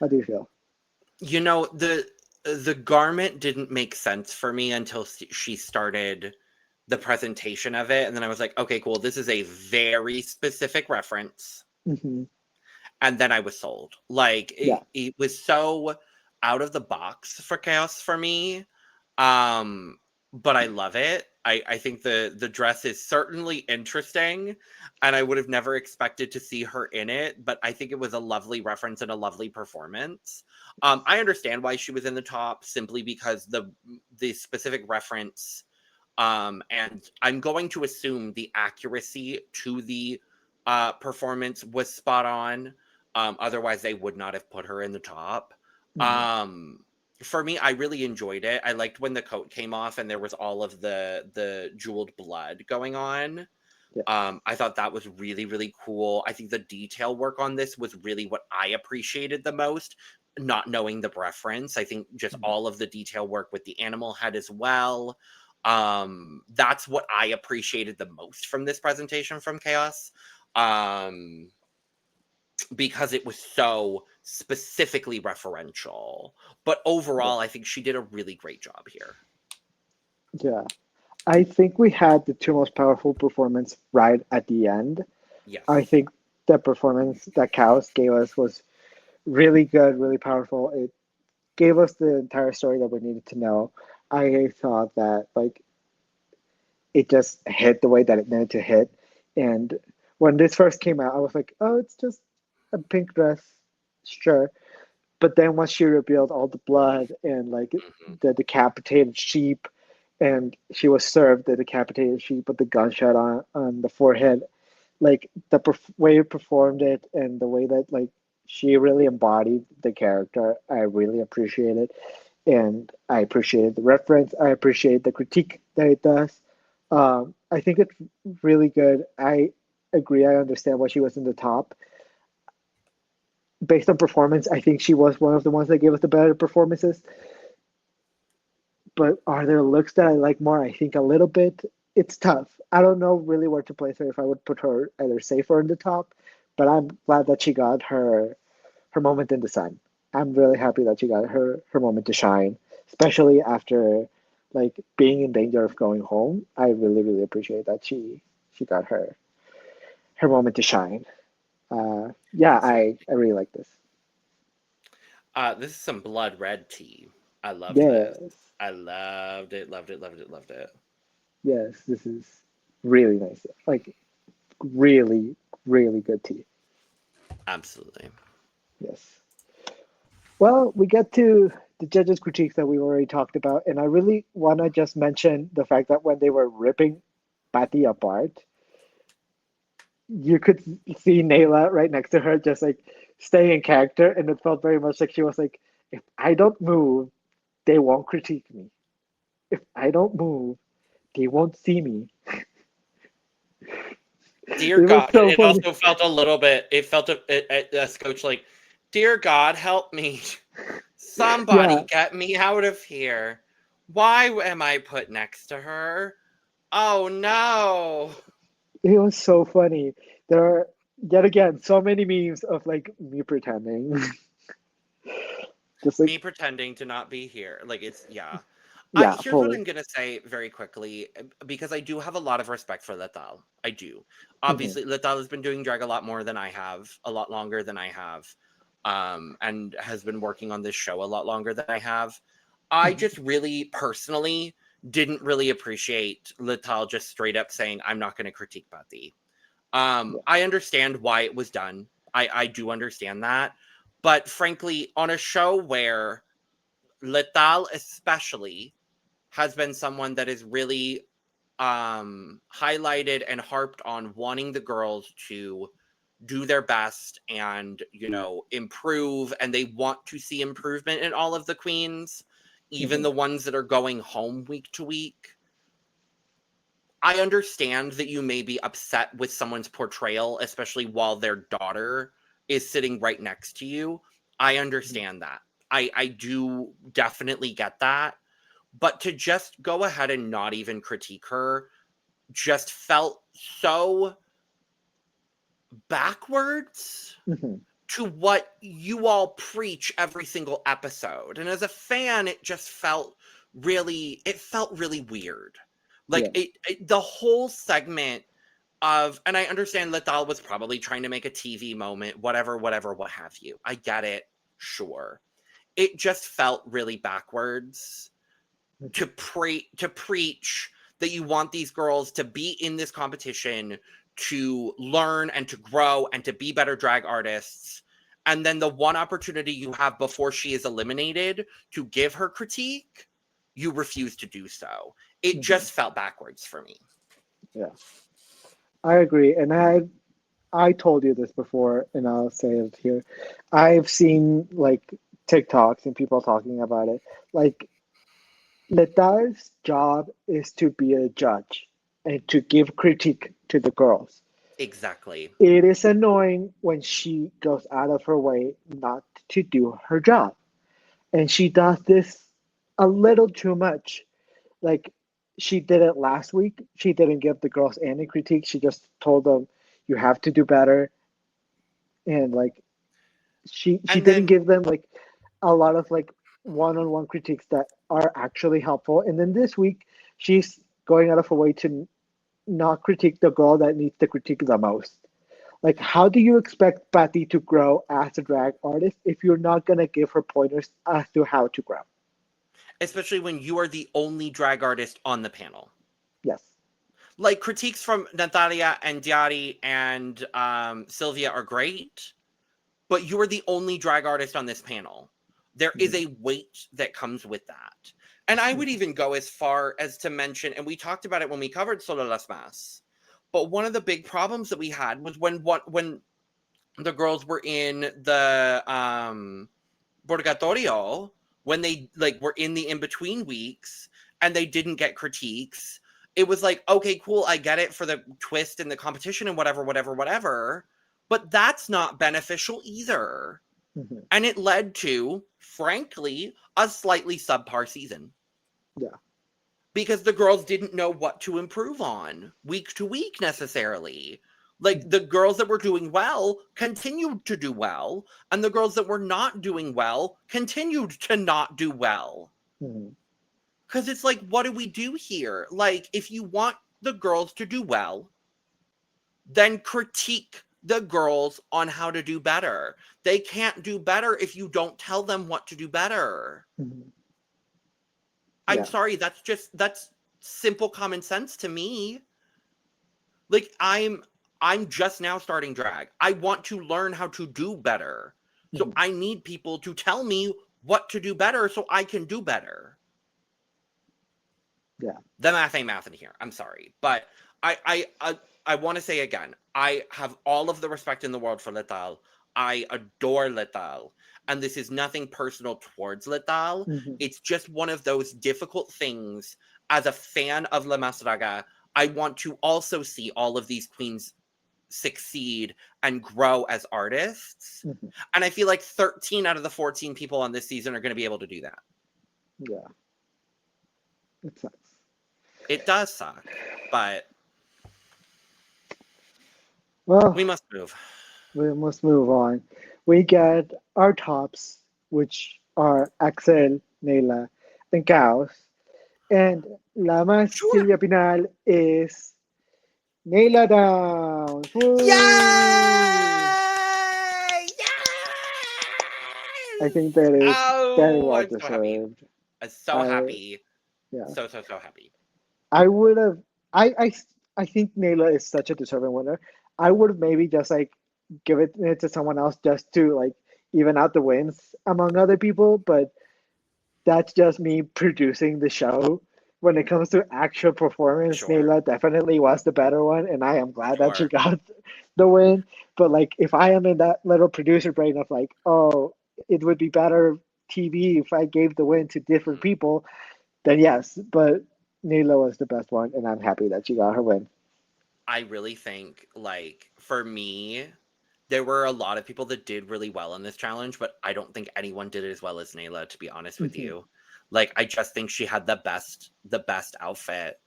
How do you feel? You know, the garment didn't make sense for me until she started the presentation of it, and then I was like, okay, cool, this is a very specific reference. Mm-hmm. And then I was sold. Like, Yeah. it was so out of the box for Chaos for me. But I love it. I think the dress is certainly interesting, and I would have never expected to see her in it, but I think it was a lovely reference and a lovely performance. I understand why she was in the top, simply because the specific reference, and I'm going to assume the accuracy to the performance was spot on. Otherwise, they would not have put her in the top. Mm-hmm. For me, I really enjoyed it. I liked when the coat came off and there was all of the jeweled blood going on. Yeah. I thought that was really, really cool. I think the detail work on this was really what I appreciated the most, not knowing the reference. I think just Mm-hmm. all of the detail work with the animal head as well. That's what I appreciated the most from this presentation from Chaos. Because it was so specifically referential. But Yeah. overall, I think she did a really great job here. Yeah. I think we had the two most powerful performance right at the end. Yes. I think the performance that Chaos gave us was really good, really powerful. It gave us the entire story that we needed to know. I thought that like it just hit the way that it needed to hit. And when this first came out, I was like, oh, it's just a pink dress, sure. But then once she revealed all the blood and like Mm-hmm. the decapitated sheep, and she was served the decapitated sheep with the gunshot on the forehead, like the way you performed it and the way that like she really embodied the character, I really appreciate it. And I appreciate the reference. I appreciate the critique that it does. I think it's really good. I agree. I understand why she was in the top. Based on performance, I think she was one of the ones that gave us the better performances. But are there looks that I like more? I think a little bit. It's tough. I don't know really where to place her. If I would put her either safe or in the top, but I'm glad that she got her moment in the sun. I'm really happy that she got her moment to shine, especially after like being in danger of going home. I really appreciate that she got her moment to shine. Yeah, I really like this. This is some blood red tea. I loved this. Yes, I loved it, loved it, loved it, loved it. yes, this is really nice. Like really good tea. Absolutely. Yes. Well, we get to the judges' critiques that we already talked about, and I really want to just mention the fact that when they were ripping Paty apart, you could see Nayla right next to her, just like staying in character, and it felt very much like she was like, "If I don't move, they won't critique me. If I don't move, they won't see me." Dear It was God, so it funny. also felt a little bit. It felt a scotch like, dear God, help me! Somebody Yeah, get me out of here! Why am I put next to her? Oh no! it was so funny. There are yet again so many memes of like me pretending, just like Me pretending to not be here. Like, it's, yeah. yeah, Here's what fully. I'm gonna say very quickly, because I do have a lot of respect for Lethal. I do. Hmm. Obviously, Lethal has been doing drag a lot more than I have, a lot longer than I have, and has been working on this show a lot longer than I have. I just really personally didn't really appreciate Lethal just straight up saying, "I'm not going to critique Paty." Yeah. I understand why it was done. I do understand that, but frankly, on a show where Lethal especially has been someone that is really highlighted and harped on wanting the girls to do their best and, you know, improve, and they want to see improvement in all of the queens, even Hmm. the ones that are going home week to week. I understand that you may be upset with someone's portrayal, especially while their daughter is sitting right next to you. I understand that. I do definitely get that. But to just go ahead and not even critique her just felt so backwards. Hmm. to what you all preach every single episode. And as a fan, it just felt really weird. Like the whole segment of, and I understand Lethal was probably trying to make a TV moment, whatever, what have you. I get it, sure. It just felt really backwards to preach that you want these girls to be in this competition to learn and to grow and to be better drag artists. And then the one opportunity you have before she is eliminated to give her critique, you refuse to do so. It just felt backwards for me. Yeah, I agree. And I told you this before, and I'll say it here. I've seen like TikToks and people talking about it. Like, Letal's job is to be a judge and to give critique to the girls. Exactly. It is annoying when she goes out of her way not to do her job. And she does this a little too much. Like, she did it last week. She didn't give the girls any critique. She just told them, you have to do better. And like, she didn't give them like a lot of like one-on-one critiques that are actually helpful. And then this week, she's going out of her way to not critique the girl that needs the critique the most. Like, how do you expect Paty to grow as a drag artist if you're not going to give her pointers as to how to grow? Especially when you are the only drag artist on the panel. Yes. Like, critiques from Natalia and Diari and Sylvia are great, but you are the only drag artist on this panel. There is a weight that comes with that. And I would even go as far as to mention, and we talked about it when we covered Solo Las Más, but one of the big problems that we had was when the girls were in the Purgatorio, when they like were in the in-between weeks and they didn't get critiques, it was like, okay, cool, I get it for the twist and the competition and whatever, but that's not beneficial either. And it led to, frankly, a slightly subpar season. Yeah. Because the girls didn't know what to improve on week to week necessarily. Like, the girls that were doing well continued to do well, and the girls that were not doing well continued to not do well. Because it's like, what do we do here? Like, if you want the girls to do well, then critique the girls on how to do better. They can't do better if you don't tell them what to do better. I'm sorry, that's simple common sense to me. Like, I'm just now starting drag. I want to learn how to do better. So I need people to tell me what to do better so I can do better. Yeah. The math ain't math in here. I'm sorry. But I want to say again, I have all of the respect in the world for Lethal. I adore Lethal. And this is nothing personal towards Lethal. It's just one of those difficult things. As a fan of La Más Draga, I want to also see all of these queens succeed and grow as artists. And I feel like 13 out of the 14 people on this season are going to be able to do that. Yeah. It sucks. It does suck, but well, we must move. We must move on. We get our tops, which are Axelle, Nayla, and Caos. And la más Silvia Pinal is Nayla Downs. Woo! Yay! I think that is very well I'm deserved. So happy. Yeah. So happy. I would have. I think Nayla is such a deserving winner. I would have maybe just like give it to someone else just to like even out the wins among other people, but that's just me producing the show. When it comes to actual performance, Nayla definitely was the better one, and I am glad that she got the win. But like, if I am in that little producer brain of like, oh, it would be better TV if I gave the win to different people, then yes. But Nayla was the best one, and I'm happy that she got her win. I really think, like, for me, there were a lot of people that did really well in this challenge, but I don't think anyone did it as well as Nayla, to be honest with you. Like, I just think she had the best outfit.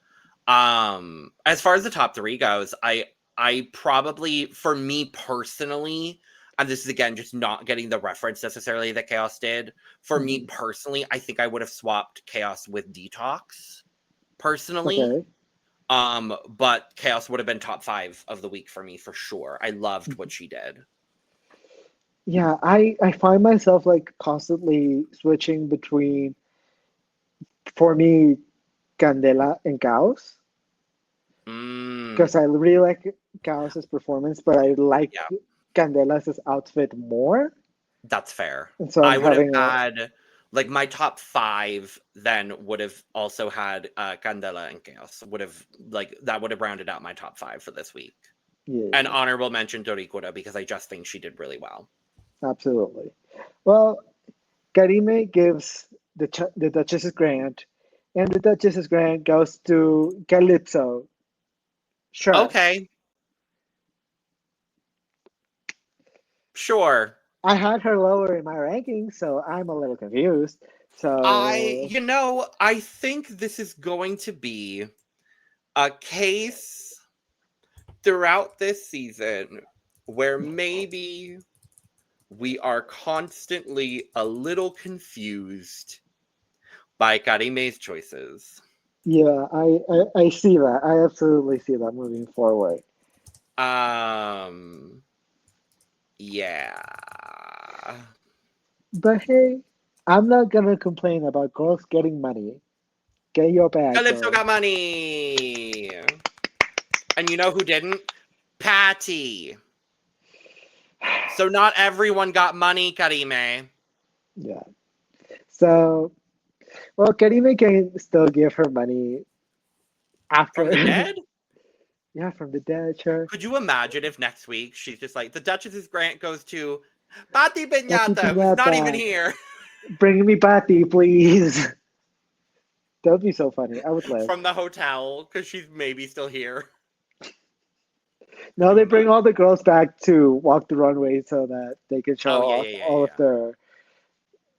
As far as the top three goes, I probably, for me personally, and this is again just not getting the reference necessarily that Chaos did. For me personally, I think I would have swapped Chaos with Deetox personally. Okay. But Chaos would have been top 5 of the week for me for sure. I loved what she did. Yeah, I find myself like constantly switching between, for me, Candela and Caos. Because I really like Chaos's performance, but I like Candela's outfit more. That's fair. And so I would have had, like, my top 5 then would have also had Candela and Chaos. That would have rounded out my top 5 for this week. Yeah. An honorable mention to Ricura because I just think she did really well. Absolutely. Well, Karime gives the Duchess's grant, and the Duchess's grant goes to Calypso. Sure. Okay. Sure. I had her lower in my ranking, so I'm a little confused. So I think this is going to be a case throughout this season where maybe we are constantly a little confused by Karime's choices. Yeah, I see that. I absolutely see that moving forward. Yeah. But hey, I'm not gonna complain about girls getting money. Get your bag. Calypso got money. And you know who didn't? Paty. So not everyone got money, Karime. Yeah. So, well, Karime can still give her money after. From the dead? Yeah, from the dead, sure. Could you imagine if next week she's just like, the Duchess's grant goes to Paty Piñata, who's not even here. Bring me Paty, please. That would be so funny. I would live. From the hotel, because she's maybe still here. No, they bring all the girls back to walk the runway so that they can show off all of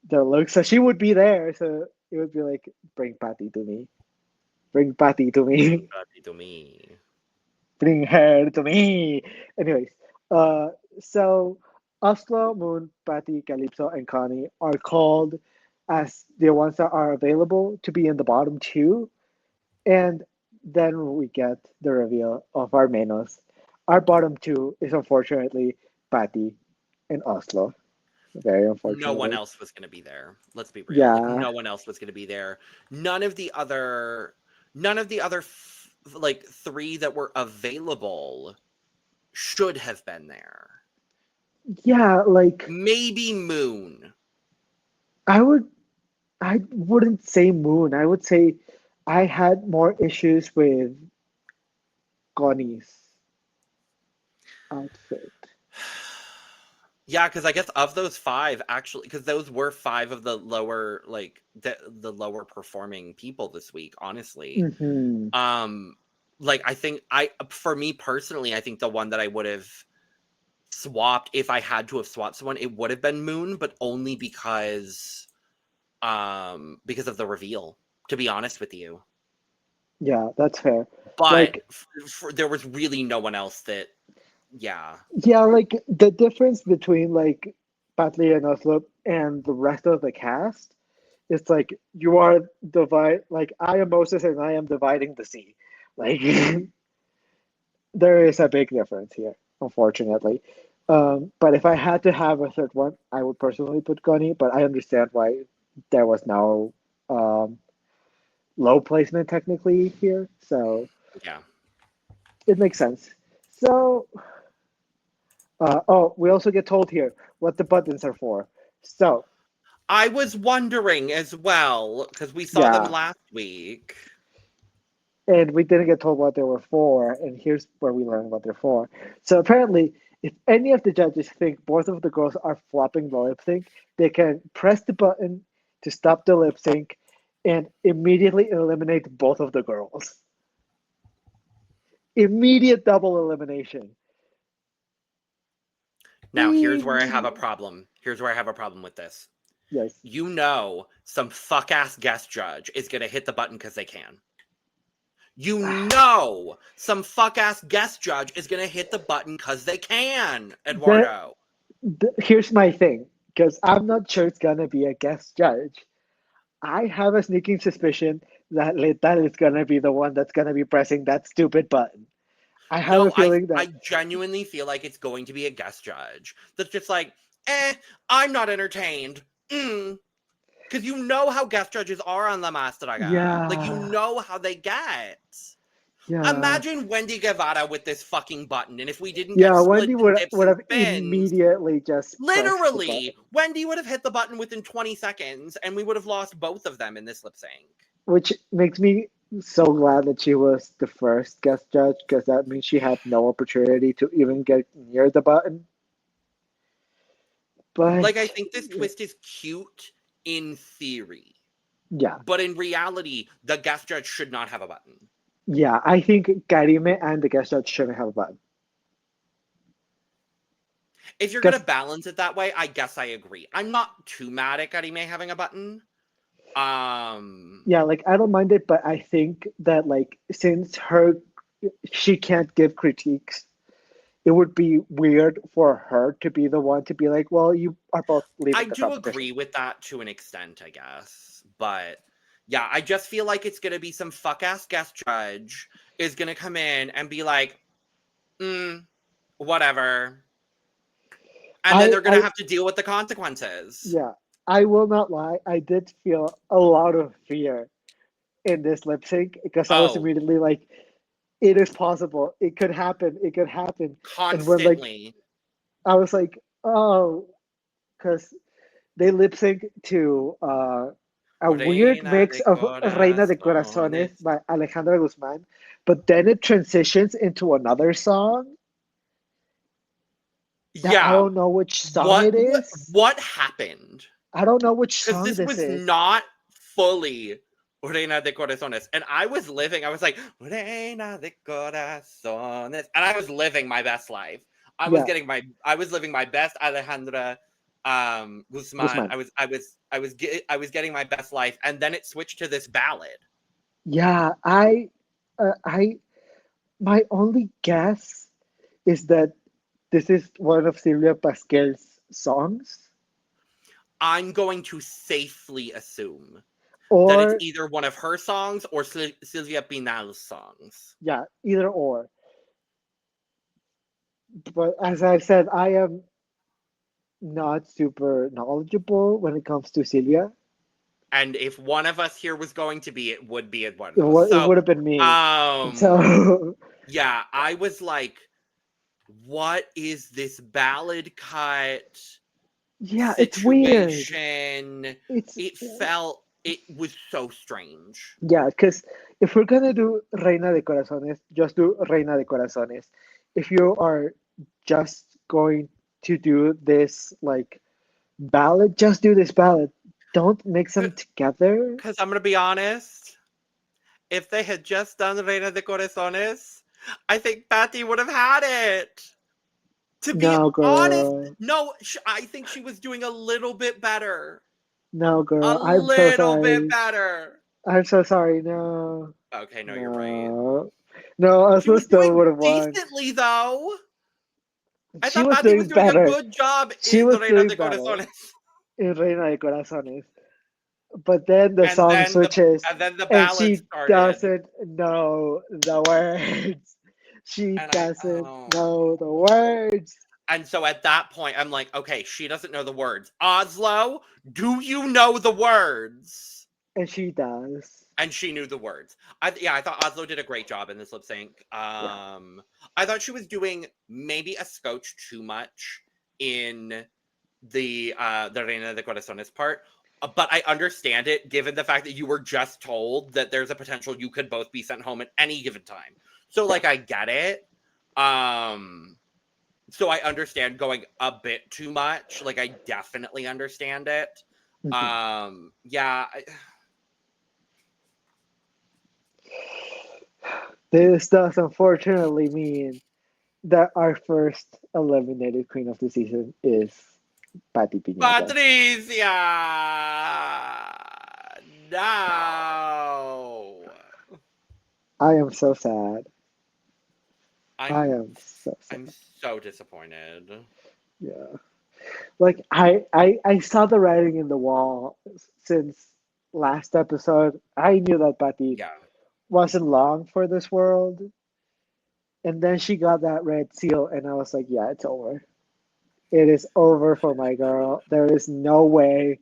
their looks. So she would be there. So it would be like, bring Paty to me. Bring Paty to me. Bring Paty to me. Bring her to me. Anyways, so Oslo, Moon, Paty, Calypso, and Konny are called as the ones that are available to be in the bottom 2. And then we get the reveal of our Menos. Our bottom 2 is unfortunately Paty and Oslo. Very unfortunately. No one else was going to be there. Let's be real. Yeah. Like, no one else was going to be there. None of the other 3 that were available should have been there. Yeah, like maybe Moon. I wouldn't say Moon. I would say I had more issues with Konny's outfit. Yeah, because I guess of those 5, actually, because those were 5 of the lower, like the lower performing people this week. Honestly, like I think for me personally, I think the one that I would have swapped if I had to have swapped someone, it would have been Moon, but only because of the reveal. To be honest with you. Yeah, that's fair. But like, there was really no one else that. Yeah, like the difference between like Paty and Oslo and the rest of the cast is like you are like I am Moses and I am dividing the sea. Like there is a big difference here, unfortunately. But if I had to have a third one, I would personally put Konny, but I understand why there was no low placement technically here. So yeah, it makes sense. So we also get told here what the buttons are for. So I was wondering as well because we saw them last week. And we didn't get told what they were for, and here's where we learn what they're for. So apparently, if any of the judges think both of the girls are flopping the lip sync, they can press the button to stop the lip sync and immediately eliminate both of the girls. Immediate double elimination. Now, here's where I have a problem. Here's where I have a problem with this. Yes. You know, some fuck-ass guest judge is going to hit the button because they can. You know, some fuck-ass guest judge is going to hit the button because they can, Eduardo. Here's my thing, because I'm not sure it's gonna be a guest judge. I have a sneaking suspicion that Letal is gonna be the one that's gonna be pressing that stupid button. I have a No, feeling that, I genuinely feel like it's going to be a guest judge that's just like, I'm not entertained. Because you know how guest judges are on La Más Draga. Like, you yeah, know how they get. yeah, Imagine Wendy Guevara with this fucking button, and if we didn't get yeah. split Wendy and would dips and have spins, immediately just pressed the literally, button, Wendy would have hit the button within 20 seconds, and we would have lost both of them in this lip sync. which makes me so glad that she was the first guest judge, because that means she had no opportunity to even get near the button. Like, But I think this twist is cute in theory, yeah, but in reality, the guest judge should not have a button. yeah, I think Karime and the guest judge shouldn't have a button. If you're gonna Because balance it that way, I guess I agree. I'm not too mad at Karime having a button. yeah, like I don't mind it, but I think that like since she can't give critiques, it would be weird for her to be the one to be like, well, you are both I leaving the do competition. agree with that to an extent, I guess. But yeah, I just feel like it's gonna be some fuck ass guest judge is gonna come in and be like, whatever. And then they're gonna I have to deal with the consequences. yeah, I will not lie. I did feel a lot of fear in this lip sync because I was Oh, immediately like, it is possible. It could happen. It could happen. And when like constantly. I was like, oh, because they lip sync to a weird Reina mix de of Reina de Corazones corazones. by Alejandra Guzman, but then it transitions into another song that I Yeah. don't know which song What it is. what happened? I don't know which Because song this this was is. not fully Reina de Corazones. And I was living, I was like, Reina de Corazones. And I was living my best life. Yeah, I was living my best Alejandra Guzman. Guzman. I was getting my best life. And then it switched to this ballad. Yeah, I, my only guess is that this is one of Silvia Pasquel's songs, I'm going to safely assume that it's or either one of her songs or Silvia Pinal's songs. yeah, either or. But as I said, I am not super knowledgeable when it comes to Silvia. And if one of us here was going to be, it would be one of those. It So, would have been me. um, So yeah, I was like, what is this ballad cut yeah, it's weird. situation? It's It was so strange. yeah, because if we're gonna do Reina de Corazones, just do Reina de Corazones. If you are just going to do this like ballad, just do this ballad. Don't mix them together. Because I'm going to be honest, if they had just done Reina de Corazones, I think Paty would have had it. To be No, honest, girl. no, I think she was doing a little bit better. No, A girl. I'm so little bit sorry. better. I'm so sorry. No. Okay, no, you're right. No. No, She Oslo was still doing would have won. decently, though. I She thought was Paty was doing doing a better. good job She in the was Reina doing de better Corazones. in Reina de Corazones. But then the And song then switches the and ballad she started. doesn't know the words. She And doesn't know the words. and so at that point, I'm like, okay, she doesn't know the words. Oslo, do you know the words? And she does. And she knew the words. I thought Oslo did a great job in this lip sync. Yeah. I thought she was doing maybe a scotch too much in the Reina de Corazones part. But I understand it given the fact that you were just told that there's a potential you could both be sent home at any given time. So Yeah. like I get it. So I understand going a bit too much. Like I definitely understand it. Mhm. Yeah. This does unfortunately mean that our first eliminated queen of the season is Paty Piñata. Patricia! No! I am so sad. I I'm am so I'm sad. so disappointed. Yeah. Like I saw the writing in the wall since last episode. I knew that Paty Yeah. wasn't long for this world. And then she got that red seal, and I was like, yeah, it's over. It is over for my girl. There is no way,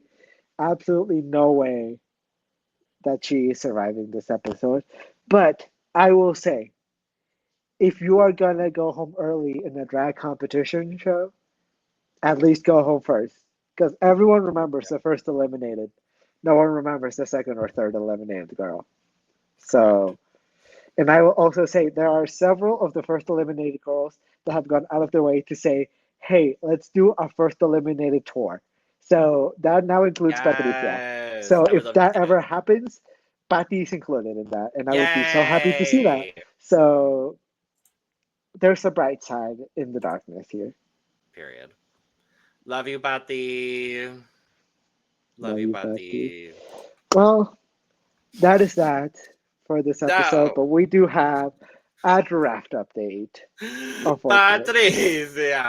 absolutely no way that she is surviving this episode. But I will say, if you are gonna go home early in a drag competition show, at least go home first. Because everyone remembers the first eliminated. No one remembers the second or third eliminated girl. So, and I will also say there are several of the first eliminated girls that have gone out of their way to say, hey, let's do a first eliminated tour. So that now includes Patricia. Yes. So I would if love to that see that. ever happens, Patty's included in that. And I would be so happy to see that. Yay. So there's a bright side in the darkness here. Period. Love you, Paty. Love you, Love you, Patty. Paty. Well, that is that for this episode, So, but we do have a draft update, unfortunately. Patricia.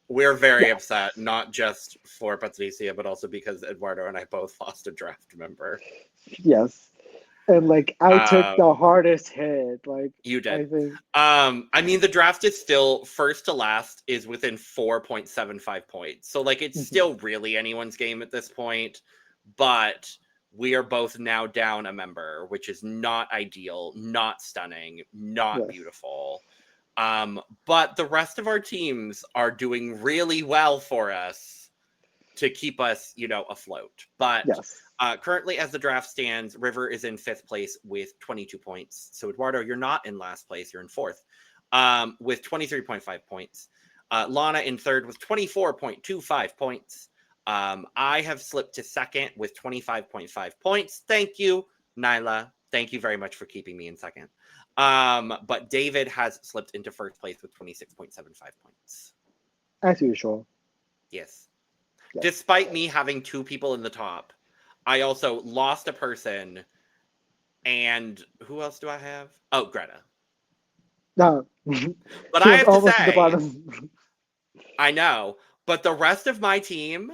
We're very Yes, upset, not just for Patricia, but also because Eduardo and I both lost a draft member. yes. And like I took the Um, hardest hit. Like you I did. think I mean, the draft is still first to last is within 4.75 points. So like it's mhm, still really anyone's game at this point, but we are both now down a member, which is not ideal, not stunning, not yes, beautiful. But the rest of our teams are doing really well for us to keep us, afloat. But yes. currently, as the draft stands, River is in 5th place with 22 points. So, Eduardo, you're not in last place, you're in 4th with 23.5 points. Lana in 3rd with 24.25 points. I have slipped to 2nd with 25.5 points. Thank you, Nayla. Thank you very much for keeping me in 2nd. But David has slipped into 1st place with 26.75 points. As usual. Yes. Yes. Despite me having 2 people in the top, I also lost a person. And who else do I have? Oh, Greta. No. But She I was have to almost at the say, bottom. I know, but the rest of my team,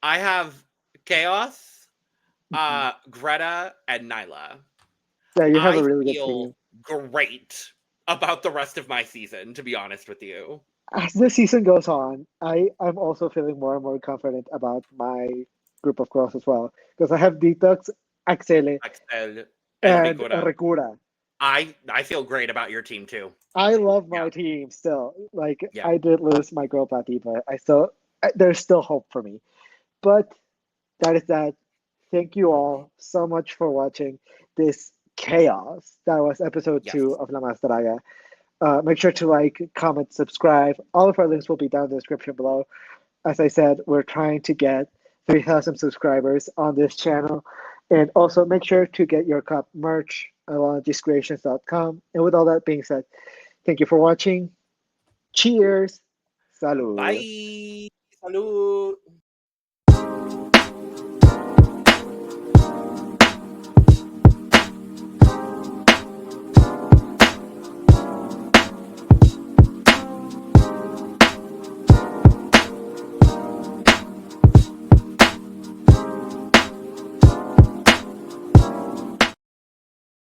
I have Chaos, Greta, and Nayla. Yeah, you have a I really good feel team. great about the rest of my season, to be honest with you. As the season goes on, I'm also feeling more and more confident about my group of girls as well. Because I have Deetox, Axelle, Axelle and and Ricura. Ricura. I feel great about your team too. I love Yeah, my team still. Like yeah. I did lose my girl Patty, but there's still hope for me. But that is that. Thank you all so much for watching this chaos. That was episode Yes. 2 of La Más Draga. Make sure to like, comment, subscribe. All of our links will be down in the description below. As I said, we're trying to get 3,000 subscribers on this channel. And also make sure to get your cup merch at ologiescreations.com. And with all that being said, thank you for watching. Cheers. Salud. Bye. Salud.